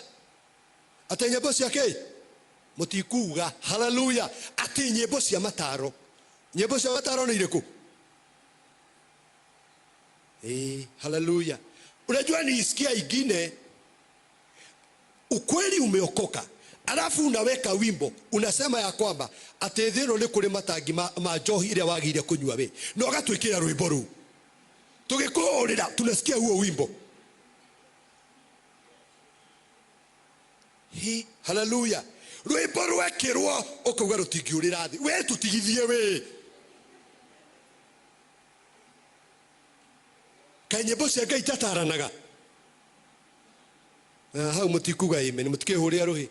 Ata nyimbo cia ki? Mutikuga. Hallelujah. Ati nyimbo cia mataro. Nyimbo cia mataro ni iriku? Hallelujah. Unajua niisikia ingine, ukweli umeokoka, alafu unaweka wimbo unasema ya kwamba atethero ni kuri matangi ma njohi ile wagire kunywa we, no gatwikira rwimbo ru tugikurira tunasikia huo wimbo. Hallelujah. Rwimbo rwekirwo ukauga rutingiurira thi, we tutigithie we. Kanyimbo cia Ngai tataranaga. Hau mutikuga amen, mutikihurira ruhi.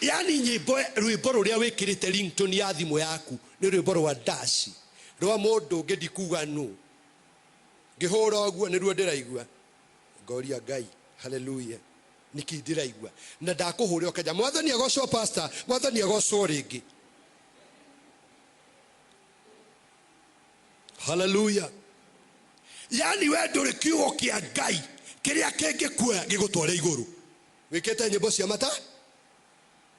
Yani nyimbo rwimbo ruria wikirite ringtone ya thimu yaku ni rwimbo rwa dashi rwa mundu ngedi kuga nu ngihura oguo ni ruo ndiraigua. Ngoria Ngai. Hallelujah. Niki ndiraigua na ndakuhurira kaja mwathani agocwo pastor, mwathani agocwo ringi. Hallelujah. Yani we nduri kiugo kia Ngai kiria kenge kuoya gigutwara iguru. Wikete nyimbo cia mata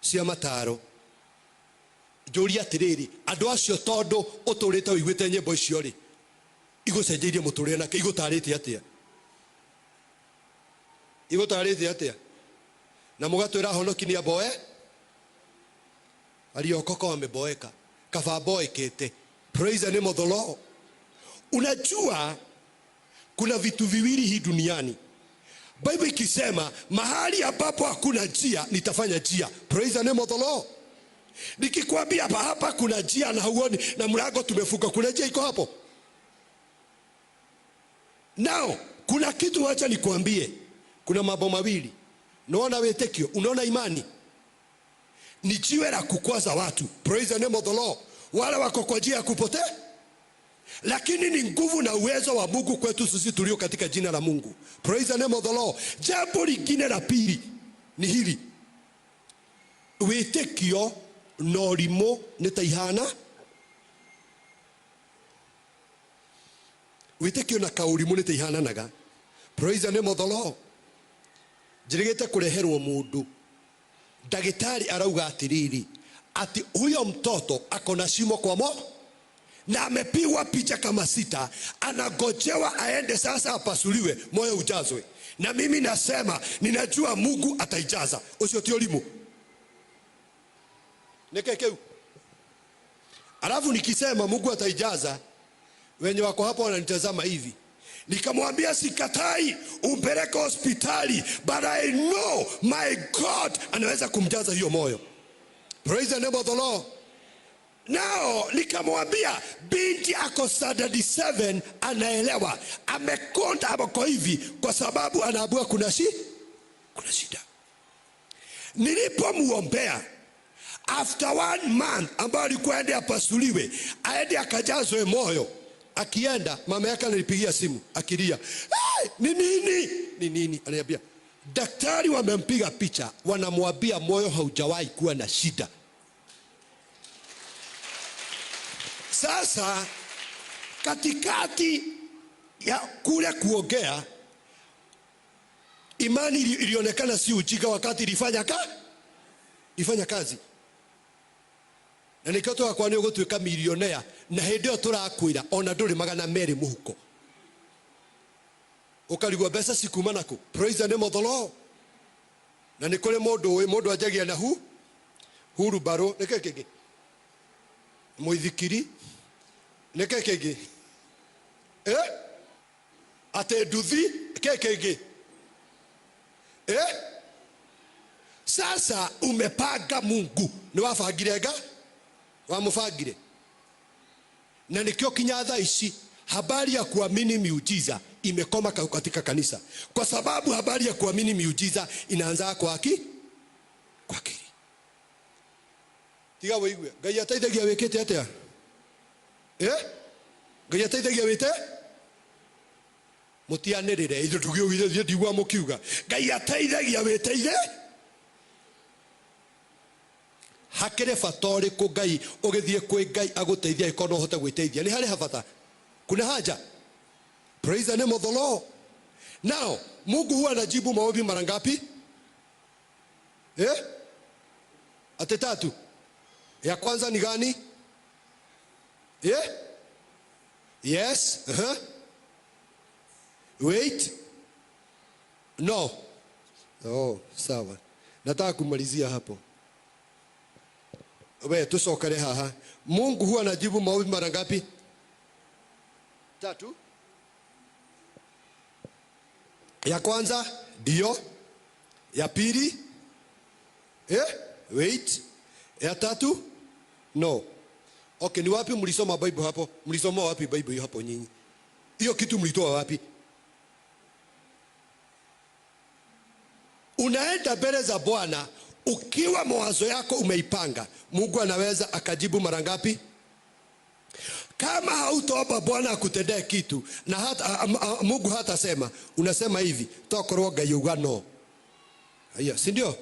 cia mataro. Njuria atiriri, andu acio tondu uturite uiguite nyimbo icio ri, igucenjeirie muturire nake, igutarite atia? Igutarite atia? Na mugatwira honoki ni aboe aliokoka wameboeka, kava boekete. Praise the name of the Lord. Unajua kuna vitu viwili hii duniani. Bible ikisema mahali ambapo hakuna njia nitafanya njia. Praise the name of the Lord. Nikikwambia hapa kuna njia na huoni na mlango tumefunga, kuna njia iko hapo? Now kuna kitu wacha nikwambie, kuna mambo mawili. Unaona wetekio, unaona imani ni jiwe la kukwaza watu. Praise the name of the Lord. Wale wako kwa njia ya kupotea, lakini ni nguvu na uwezo wa Mungu kwetu sisi tulio katika jina la Mungu. Praise the name of the Lord. Jambo lingine la pili ni hili, wetekio norimo nitaihana. Wetekio na kaurimo nitaihana naga. Praise the name of the Lord. Jirigete kureherwo mundu, dagitari arauga atiriri ati huyo mtoto akona shimo kwa moyo na amepigwa picha kama 6, anagojewa aende sasa apasuliwe moyo ujazwe. Na mimi nasema ninajua Mungu ataijaza. Usio tiolimu nekekeu. Alafu nikisema Mungu ataijaza, wenye wako hapo wananitazama hivi, nikamwambia sikatai umpeleke hospitali, but I know my God anaweza kumjaza hiyo moyo. Praise the name of the Lord. Nao nikamwambia binti ako standard 7 anaelewa, amekonda hapo hivi kwa sababu anaabua kuna shida. Nilipomuombea after 1 month ambao alikuwa aende apasuliwe, aende akajazwe moyo, akienda mama yake ananipigia simu akilia, ni nini? Ananiambia daktari wamempiga picha, wanamwambia moyo haujawahi kuwa na shida. Sasa katikati ya kule kuongea, imani ilionekana si ujinga wakati ilifanya kazi. Na nikio twakwa ni ugutuika millionaire na hindi yo turakwira ona nduri magana meri muhuko. Ukarigwa mbeca cikuma naku. Praise the name of the Lord. Na ni kuri mundu ajagia na huru baro nike kingi muithikiri nike kingi ate nduthi nike kingi sasa umepanga Mungu ni wabangire wamubangire na nikio kinya thaa ici habari ya kuamini miujiza imekoma katika kanisa kwa sababu habari ya kuamini miujiza inaanza kwa akili. Tiga weigwe Ngai ateithagia wikite atia Ngai ateithagia wite mutianirire ithu tugiugire ndigwa mukiuga Ngai ateithagia witeire hakire fatori ku Ngai ugithie kwi Ngai aguteithia ikono hote gwiteithia ni hari habata kuna haja. Praise the name of the Lord. Now Mungu huwa anajibu maombi mara ngapi? Ate tatu. Ya kwanza ni gani? Yes. Wait. No. Oh, sawa. Nataka kumalizia hapo. Wewe tusokare haha. Mungu huwa anajibu maombi mara ngapi? Tatu. Ya kwanza ndio. Ya pili wait. Ya tatu no. Okay, ni wapi mlisoma Bible hapo? Mlisoma wapi Bible hapo nyinyi? Hiyo kitu mlitoa wapi? Unaenda mbele za Bwana ukiwa mawazo yako umeipanga. Mungu anaweza akajibu mara ngapi? Kama hautaomba Bwana akutendee kitu na hata Mungu hatasema, unasema hivi, tokorwa Ngai uga no. Haya, si ndio?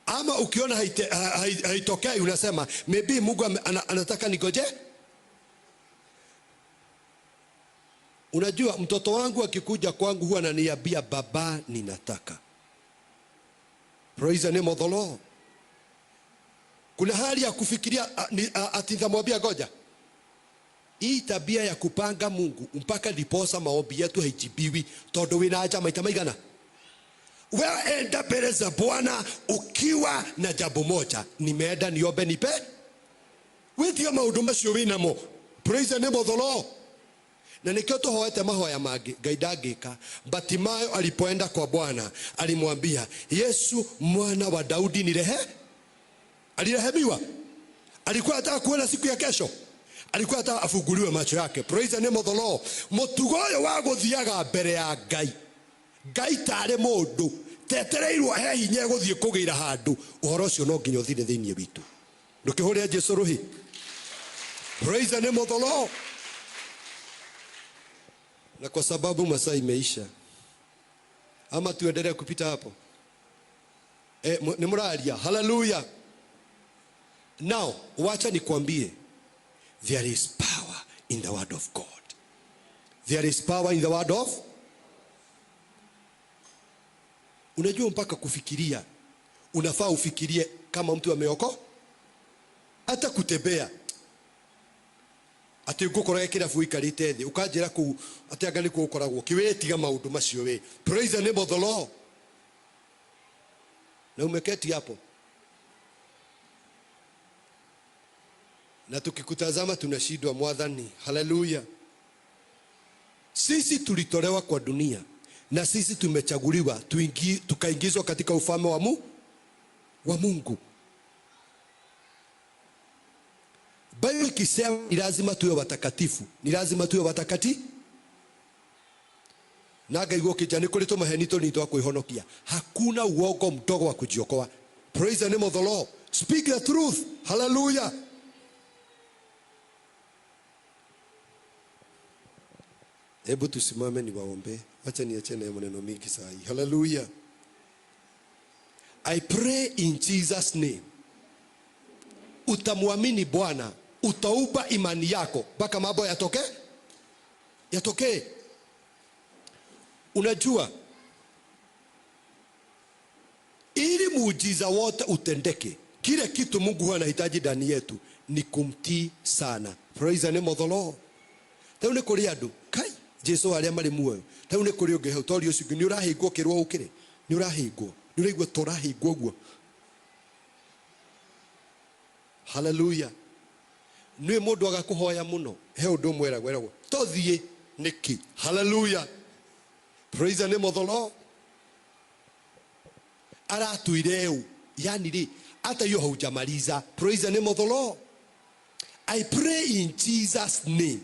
Ama ukiona haitokei unasema maybe Mungu anataka nigoje. Unajua mtoto wangu akikuja kwangu huwa ananiambia baba ninataka. Praise the name of the Lord. Kuna hali ya kufikiria ati nitamwambia goja. Hii tabia ya kupanga Mungu mpaka diposa maombi yetu haijibiwi todo wina aja maita maigana. Wewe enda mbele za Bwana ukiwa na jambo moja, nimeenda niombe nipe. Wewe ndio maundu macio wina mo. Praise the name of the Lord. Na nikio tuhoete mahoya magi Ngai ndangika. Batimayo alipoenda kwa Bwana alimwambia Yesu mwana wa Daudi nirehe. Alirehemiwa. Alikuwa anataka kuona siku ya kesho. Alikuwa anataka afunguliwe macho yake. Praise the name of the Lord. Mutugoyo wa guthiaga mbere ya Ngai. Ngai tare mundu tetereirwo he hinya guthie kugira handu uhoro ucio no nginya uthire thiini witu ndukihuria Jesu ruhi. Praise the name of the Lord. Na kwa sababu masaa imeisha, ama tuendelee kupita hapo? Ni muralia. Hallelujah. Now wacha nikwambie, there is power in the word of God. There is power in the word of. Unajua mpaka kufikiria unafaa ufikirie kama mtu ameoko. Hata kutembea ati ngukora kira fuikarite thi ukanjira ku ati angani ku ukoragwo kiwetiga maundu macio we. Praise the name of the Lord. Na umeketi hapo na tukikutazama tunashindwa mwadhani. Hallelujah. Sisi tulitolewa kwa dunia na sisi tumechaguliwa tukaingizwa katika ufalme wa Mungu. Biblia ikisema ni lazima tuwe watakatifu, ni lazima tuwe watakatifu. Na Ngai gukija kuri tumaheni tunitwa kuihonokia. Hakuna uongo mdogo wa kujiokoa. Praise the name of the Lord. Speak the truth. Hallelujah. Hebu tusimame ni waombe. Acha niache na maneno mingi saa hii. Hallelujah. I pray in Jesus name. Utamwamini Bwana, utauba imani yako mpaka mambo yatoke. Unajua ili muujiza wote utendeke, Kile kitu Mungu anahitaji ndani yetu ni kumtii sana. Praise the name of the Lord. Taune kuri andu kai Jesu aria mari muoyo. Taune kuri ungi hau tori ucio ni urahingwo kirwa ukire. Ni urahingwo. Ni uraigwa turahingwo guo. Hallelujah. Nwe mundu agakuhoya muno. He undu mweragwo. Tothie niki. Hallelujah. Praise the name of the Lord. Aratuireu. Yani ri hata hiyo haujamaliza. Praise the name of the Lord. I pray in Jesus name,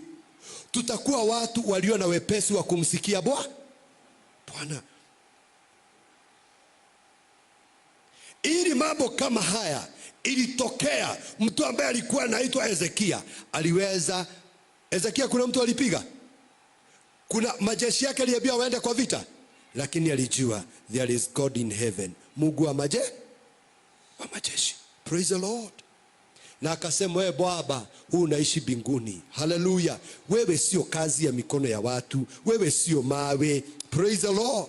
tutakuwa watu walio na wepesi wa kumsikia Bwana. Ili mambo kama haya ilitokea, mtu ambaye alikuwa anaitwa Hezekia aliweza. Hezekia kuna mtu alipiga, kuna majeshi yake aliambia waende kwa vita, lakini alijua there is God in heaven, Mungu wa majeshi. Praise the Lord. Na akasema wewe Baba, unaishi mbinguni. Hallelujah. Wewe sio kazi ya mikono ya watu, wewe sio mawe. Praise the Lord.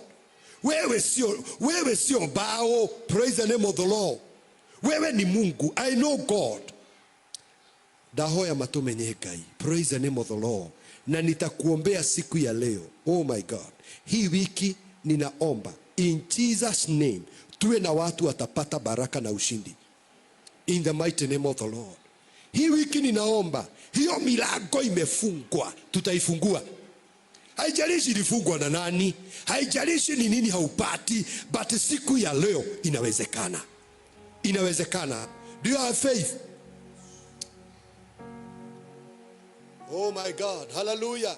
Wewe sio bao. Praise the name of the Lord. Wewe ni Mungu. I know God. Dahoya matumenye Ngai. Praise the name of the Lord. Na nitakuombea siku ya leo. Oh my God. Hii wiki ninaomba in Jesus name tuwe na watu watapata baraka na ushindi. In the mighty name of the Lord. Hii wiki ninaomba hiyo milango imefungwa, tutaifungua. Haijalishi ilifungwa na nani, haijalishi ni nini haupati, but siku ya leo inawezekana. Inawezekana. Do you have faith? Oh my God. Hallelujah.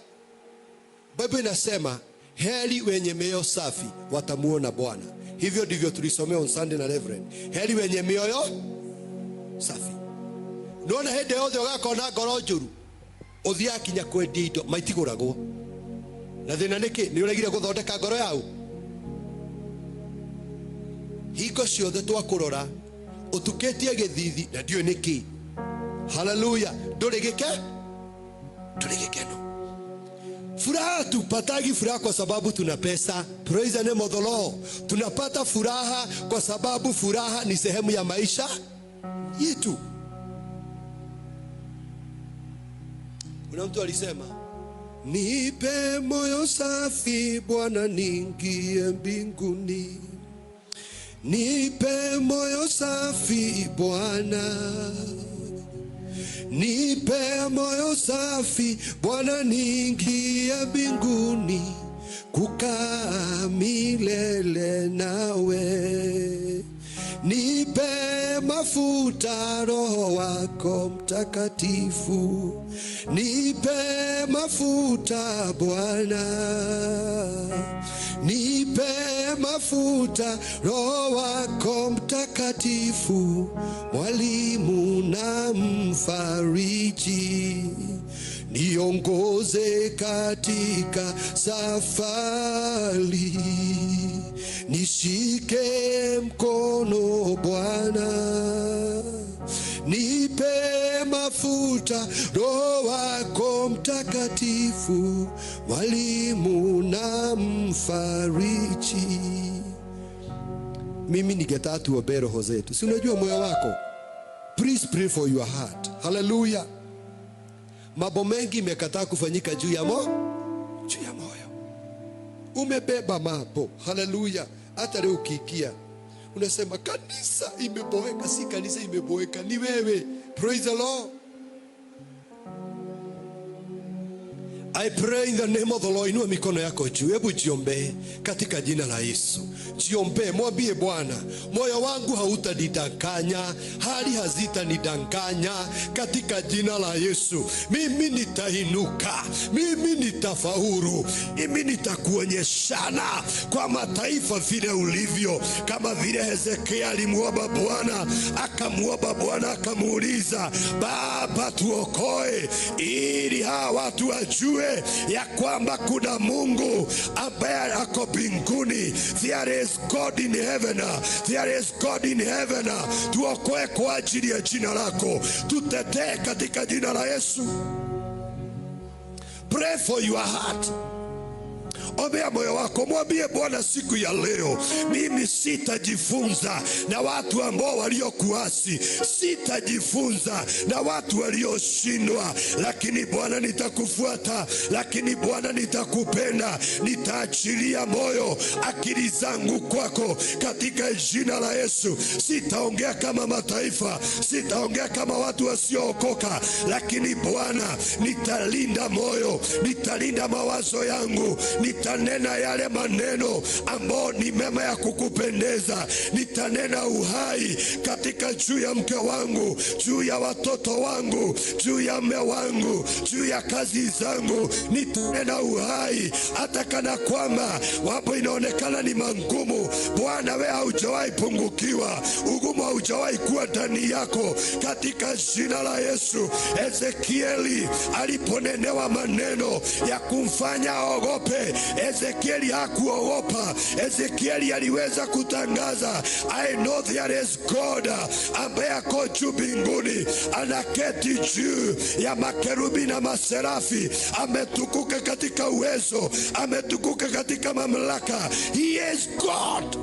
Bible inasema heri wenye mioyo safi watamuona Bwana. Hivyo ndivyo tulisomea on Sunday na Reverend. Heri wenye mioyo safi. Nona hende yothe ugakona ngoro njuru uthia kinya kwendia indo maitiguragwo. Na thina niki ni uregire guthondeka ngoro yau. Hingo ciothe twakurora utuketie githithi na ndio niki. Hallelujah. Nduri gikeno. Furaha tupatagi furaha kwa sababu tuna pesa. Praise the name of the Lord. Tunapata furaha kwa sababu furaha ni sehemu ya maisha yetu. Kuna mtu alisema, nipe moyo safi Bwana niingie mbinguni. Nipe moyo safi Bwana. Nipe moyo safi Bwana niingie mbinguni, kukaa milele nawe. Nipe mafuta Roho wako Mtakatifu. Nipe mafuta Bwana. Nipe mafuta Roho wako Mtakatifu, mwalimu na mfariji. Niongoze katika safari, nishike mkono Bwana. Nipe mafuta Roho wako Mtakatifu, mwalimu na mfariji. Mimi ningetaka tuombe roho zetu. Si unajua moyo wako? Please pray for your heart. Hallelujah. Mambo mengi imekataa kufanyika juu ya moyo. Umebeba mambo. Hallelujah. Hata leo ukikia unasema kanisa imeboeka. Si kanisa imeboeka, ni wewe. Praise the Lord. I pray in the name of the Lord. Inua mikono yako juu. Hebu jiombe katika jina la Yesu. Jiombe, mwambie Bwana, moyo wangu hautanidanganya, hali hazitanidanganya katika jina la Yesu. Mimi nitainuka, mimi nitafaulu, mimi nitakuonyeshana kwa mataifa vile ulivyo. Kama vile Hezekia alimuomba Bwana, akamuomba Bwana akamuuliza, Baba tuokoe, ili hawa watu wajue ya kwamba kuna Mungu ambaye ako mbinguni. There is God in heaven. There is God in heaven. Tuokoe kwa ajili ya jina lako. Tutetee katika jina la Yesu. Pray for your heart. Ombea moyo wako, mwambie Bwana siku ya leo, mimi sitajifunza na watu ambao waliokuasi, sitajifunza na watu walioshindwa, lakini Bwana nitakufuata, lakini Bwana nitakupenda, nitaachilia moyo, akili zangu kwako katika jina la Yesu. Sitaongea kama mataifa, sitaongea kama watu wasiookoka, lakini Bwana nitalinda moyo, nitalinda mawazo yangu, nitanena yale maneno ambao ni mema ya kukupendeza, nitanena uhai katika juu ya mke wangu, juu ya watoto wangu, juu ya mume wangu, juu ya kazi zangu, nitanena uhai hata kana kwamba wapo inaonekana ni mangumu. Bwana wewe haujawahi pungukiwa, ugumu haujawahi kuwa ndani yako katika jina la Yesu. Ezekieli aliponenewa maneno ya kumfanya aogope, Ezekieli hakuogopa. Ezekieli aliweza kutangaza, I know there is God, ambaye ako juu mbinguni, anaketi juu ya makerubi na maserafi, ametukuka katika uwezo, ametukuka katika mamlaka. He is God.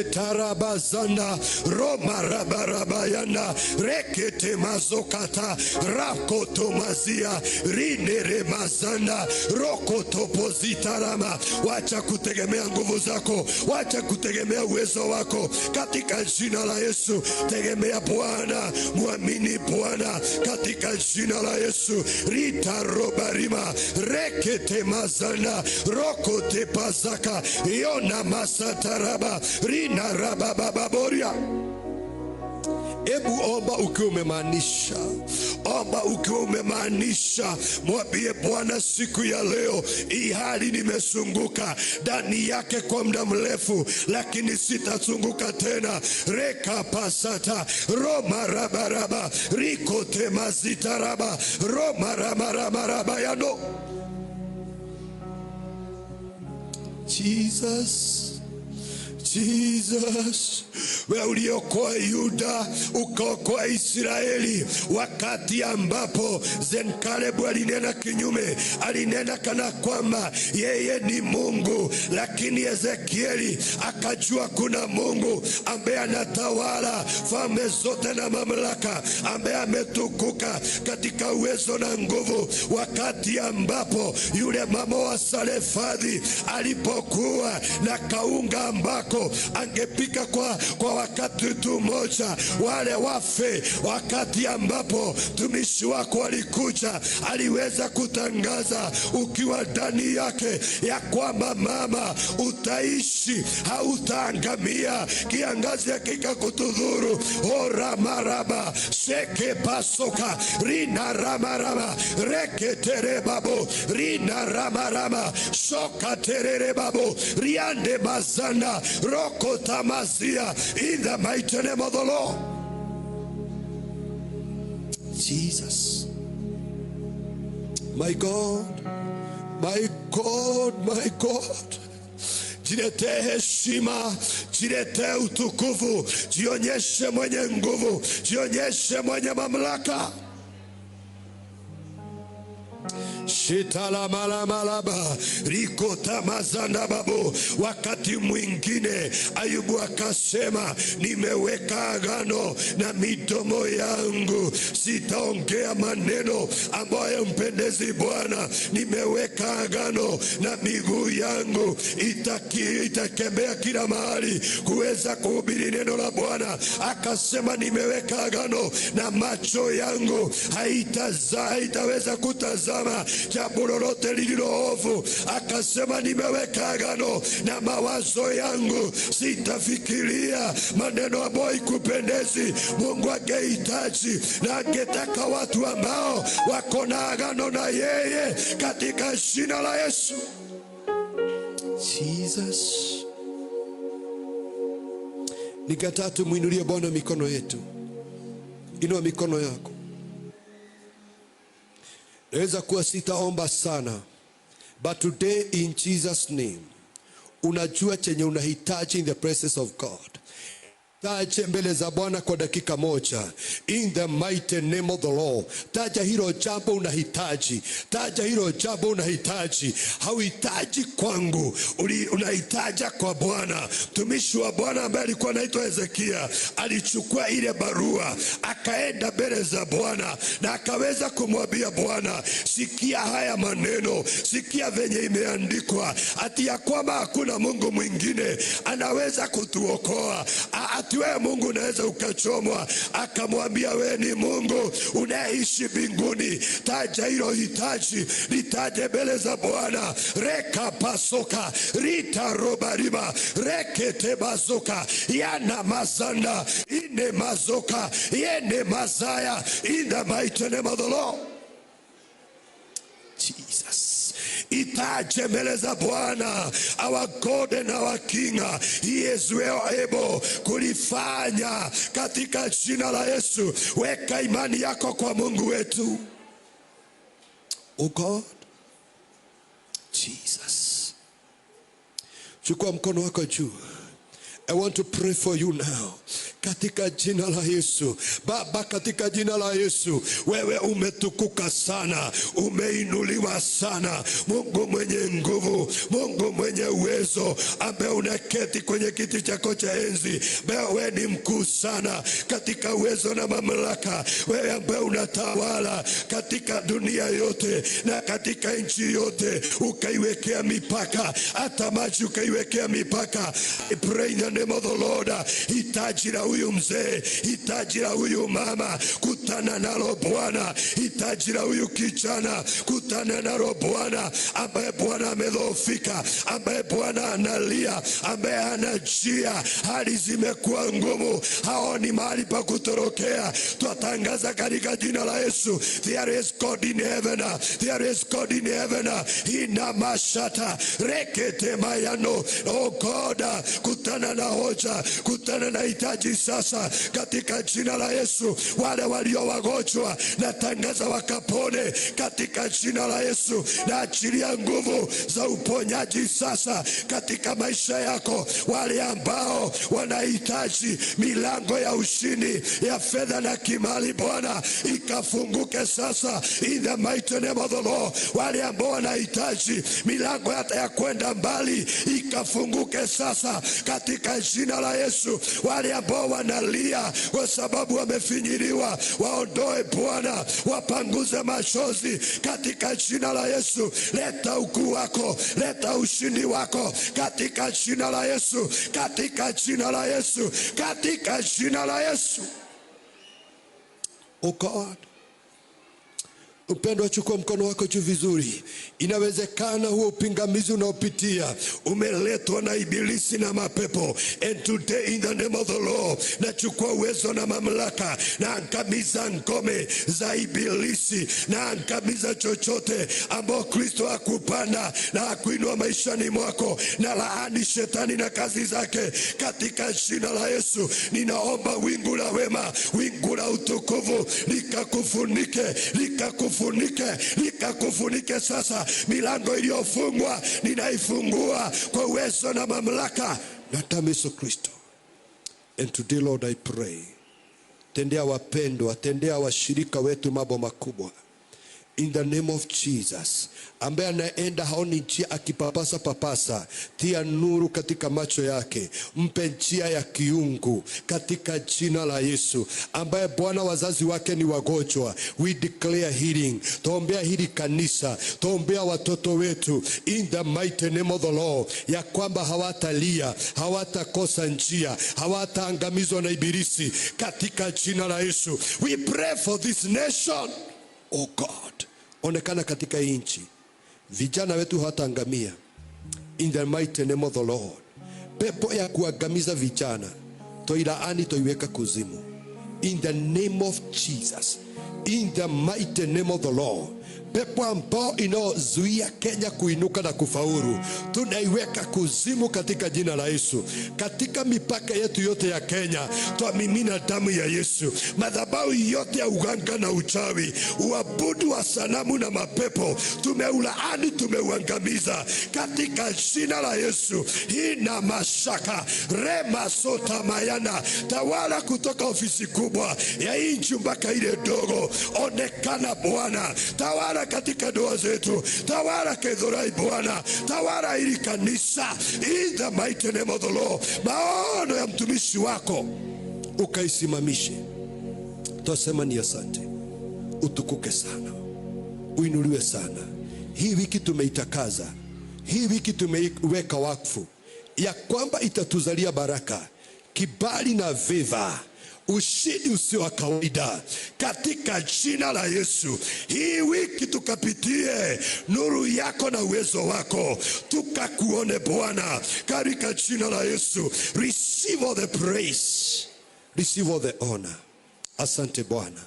Shetarabazana Roma rabarabayana rekete mazokata rakoto mazia rinere mazana rokoto pozitarama. Wacha kutegemea nguvu zako, wacha kutegemea uwezo wako katika jina la Yesu. Tegemea Bwana, muamini Bwana katika jina la Yesu. Rita robarima rekete mazana rokote pazaka yona masataraba rina rabababoria. Ebu omba ukiwa umemaanisha, omba ukiwa umemaanisha. Mwambie Bwana siku ya leo, hii hali nimesunguka ndani yake kwa muda mrefu, lakini sitazunguka tena. Reka pasata roma rabaraba rikote mazitaraba roma ramaraba yano. Jesus, wewe uliokoa Yuda ukaokoa Israeli wakati ambapo Zenkalebu alinena kinyume, alinena kana kwamba yeye ni Mungu, lakini Ezekieli akajua kuna Mungu ambaye anatawala falme zote na mamlaka, ambaye ametukuka katika uwezo na nguvu. Wakati ambapo yule mama wa Sarefadhi alipokuwa na kaunga ambako angepika kwa wakati tu moja wale wafe, wakati ambapo tumishi wako alikuja, aliweza kutangaza ukiwa ndani yake ya kwamba mama, utaishi, hautaangamia, kiangazi hakika kutudhuru. Ora maraba seke pasoka rina ramarama reke terebabo rina ramarama soka terebabo riande mazana roko tamazia. In the mighty name of the Lord Jesus. My God, my God, my God, jiletee heshima, jiletee utukufu, jionyeshe mwenye nguvu, jionyeshe mwenye mamlaka. Shitala malamalaba rikota mazanda babu. Wakati mwingine Ayubu akasema, nimeweka agano na midomo yangu, sitaongea maneno ambayo mpendezi Bwana. Nimeweka agano na miguu yangu, itakembea kila mahali kuweza kuhubiri neno la Bwana. Akasema, nimeweka agano na macho yangu, haitaweza kutazama jambo lolote lililo ovu. Akasema, nimeweka agano na mawazo yangu, sitafikiria maneno ambayo ikupendezi. Mungu angehitaji na angetaka watu ambao wako na agano na yeye katika jina la Yesu. Jesus. Nikataa tumuinulie Bwana mikono yetu. Inua mikono yako. Naweza kuwa sitaomba sana, but today in Jesus name, unajua chenye unahitaji in the presence of God. Taje mbele za Bwana kwa dakika moja. In the mighty name of the Lord. Taja hilo jambo unahitaji. Taja hilo jambo unahitaji. Hauhitaji kwangu, unahitaja kwa Bwana. Mtumishi wa Bwana ambaye alikuwa anaitwa Hezekia alichukua ile barua, akaenda mbele za Bwana na akaweza kumwambia Bwana, sikia haya maneno, sikia venye imeandikwa ati ya kwamba hakuna Mungu mwingine anaweza kutuokoa. Ati wewe Mungu unaweza ukachomwa. Akamwambia, wewe ni Mungu unaishi mbinguni. Taja hilo hitaji, litaje mbele za Bwana. Reka pasoka, rita robarima, rekete bazoka, yana mazanda, ine mazoka, yene mazaya, in the mighty name of the Lord Jesus. Itaje mbele za Bwana. Our God and our King, He is well able kulifanya katika jina la Yesu. Weka imani yako kwa Mungu wetu. Oh God Jesus, chukua mkono wako juu. I want to pray for you now. Katika jina la Yesu. Baba, katika jina la Yesu, wewe umetukuka sana, umeinuliwa sana. Mungu mwenye nguvu, Mungu mwenye uwezo, ambaye unaketi kwenye kiti chako cha enzi. Wewe ni mkuu sana katika uwezo na mamlaka. Wewe ambaye unatawala katika dunia yote na katika nchi yote, ukaiwekea mipaka, hata maji ukaiwekea mipaka. I pray in the name of the Lord. Hitaji la huyu mzee, hitaji la huyu mama, kutana nalo Bwana. Hitaji la huyu kijana, kutana nalo Bwana, ambaye Bwana amedhoofika, ambaye Bwana analia, ambaye hana njia, hali zimekuwa ngumu, haoni mahali pa kutorokea. Twatangaza katika jina la Yesu, there is God in heaven, there is God in heaven. Ina mashata rekete mayano. Oh God, kutana na hoja, kutana na hitaji sasa katika jina la Yesu. Wale walio wagonjwa natangaza wakapone katika jina la Yesu. Na achilia nguvu za uponyaji sasa katika maisha yako. Wale ambao wanahitaji milango ya ushindi ya fedha na kimali, Bwana ikafunguke sasa in the mighty name of the Lord. Wale ambao wanahitaji milango hata ya kwenda mbali ikafunguke sasa katika jina la Yesu. Wale ambao wanalia kwa sababu wamefinyiliwa, waondoe Bwana, wapanguze machozi katika jina la Yesu. Leta ukuu wako, leta ushindi wako katika jina la Yesu, katika jina la Yesu, katika jina la Yesu. Oh God, upendo, chukua mkono wako juu vizuri. Inawezekana huo upingamizi unaopitia umeletwa na ibilisi na mapepo. And today in the name of the Lord, nachukua uwezo na mamlaka, na angamiza ngome za ibilisi, na angamiza chochote ambao Kristo hakupanda na hakuinua maishani mwako, na laani shetani na kazi zake katika jina la Yesu. Ninaomba wingu la wema, wingu la utukufu likakufunike, likakufunike sasa. Milango iliyofungwa ninaifungua kwa uwezo na mamlaka na damu Yesu Kristo. And today Lord, I pray, tendea wapendwa, tendea washirika wetu mambo makubwa in the name of Jesus. Ambaye anaenda haoni njia akipapasa, tia nuru katika macho yake, mpe njia ya kiungu katika jina la Yesu. Ambaye Bwana wazazi wake ni wagonjwa, we declare healing. Tuombea hili kanisa, tuombea watoto wetu in the mighty name of the Lord, ya kwamba hawatalia, hawatakosa njia, hawataangamizwa na ibilisi katika jina la Yesu. We pray for this nation. Oh God, onekana katika nchi, vijana wetu hawataangamia in the mighty name of the Lord. Pepo ya kuangamiza vijana toilaani, toiweka kuzimu in the name of Jesus, in the mighty name of the Lord. pepo ambao inaozuia Kenya kuinuka na kufaulu, tunaiweka kuzimu katika jina la Yesu. Katika mipaka yetu yote ya Kenya, twamimina damu ya Yesu. Madhabahu yote ya uganga na uchawi, uabudu wa sanamu na mapepo, tumeulaani, tumeuangamiza katika jina la Yesu. Hina mashaka rema sota mayana, tawala kutoka ofisi kubwa ya inchi mpaka ile dogo. Onekana Bwana, tawala katika doa zetu, tawala Kedhorai Bwana, tawala ili kanisa, in the mighty name of the Lord. Maono ya mtumishi wako ukaisimamishe. Twasema ni asante, utukuke sana, uinuliwe sana. Hii wiki tumeitakaza, hii wiki tumeiweka wakfu ya kwamba itatuzalia baraka, kibali na viva, ushindi usio wa kawaida katika jina la Yesu. Hii wiki tukapitie nuru yako na uwezo wako, tukakuone Bwana katika jina la Yesu. Receive all the praise, receive all the honor. Asante Bwana,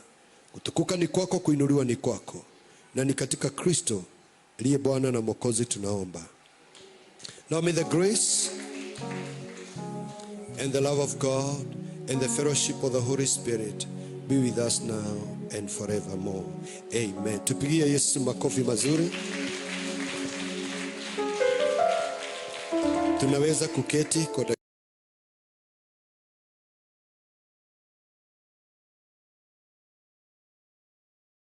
kutukuka ni kwako, kuinuliwa ni kwako, na ni katika Kristo aliye Bwana na Mwokozi tunaomba. Now may the grace and the love of God and the fellowship of the Holy Spirit be with us now and forevermore. Amen. Tupigie Yesu makofi mazuri. Tunaweza kuketi kwa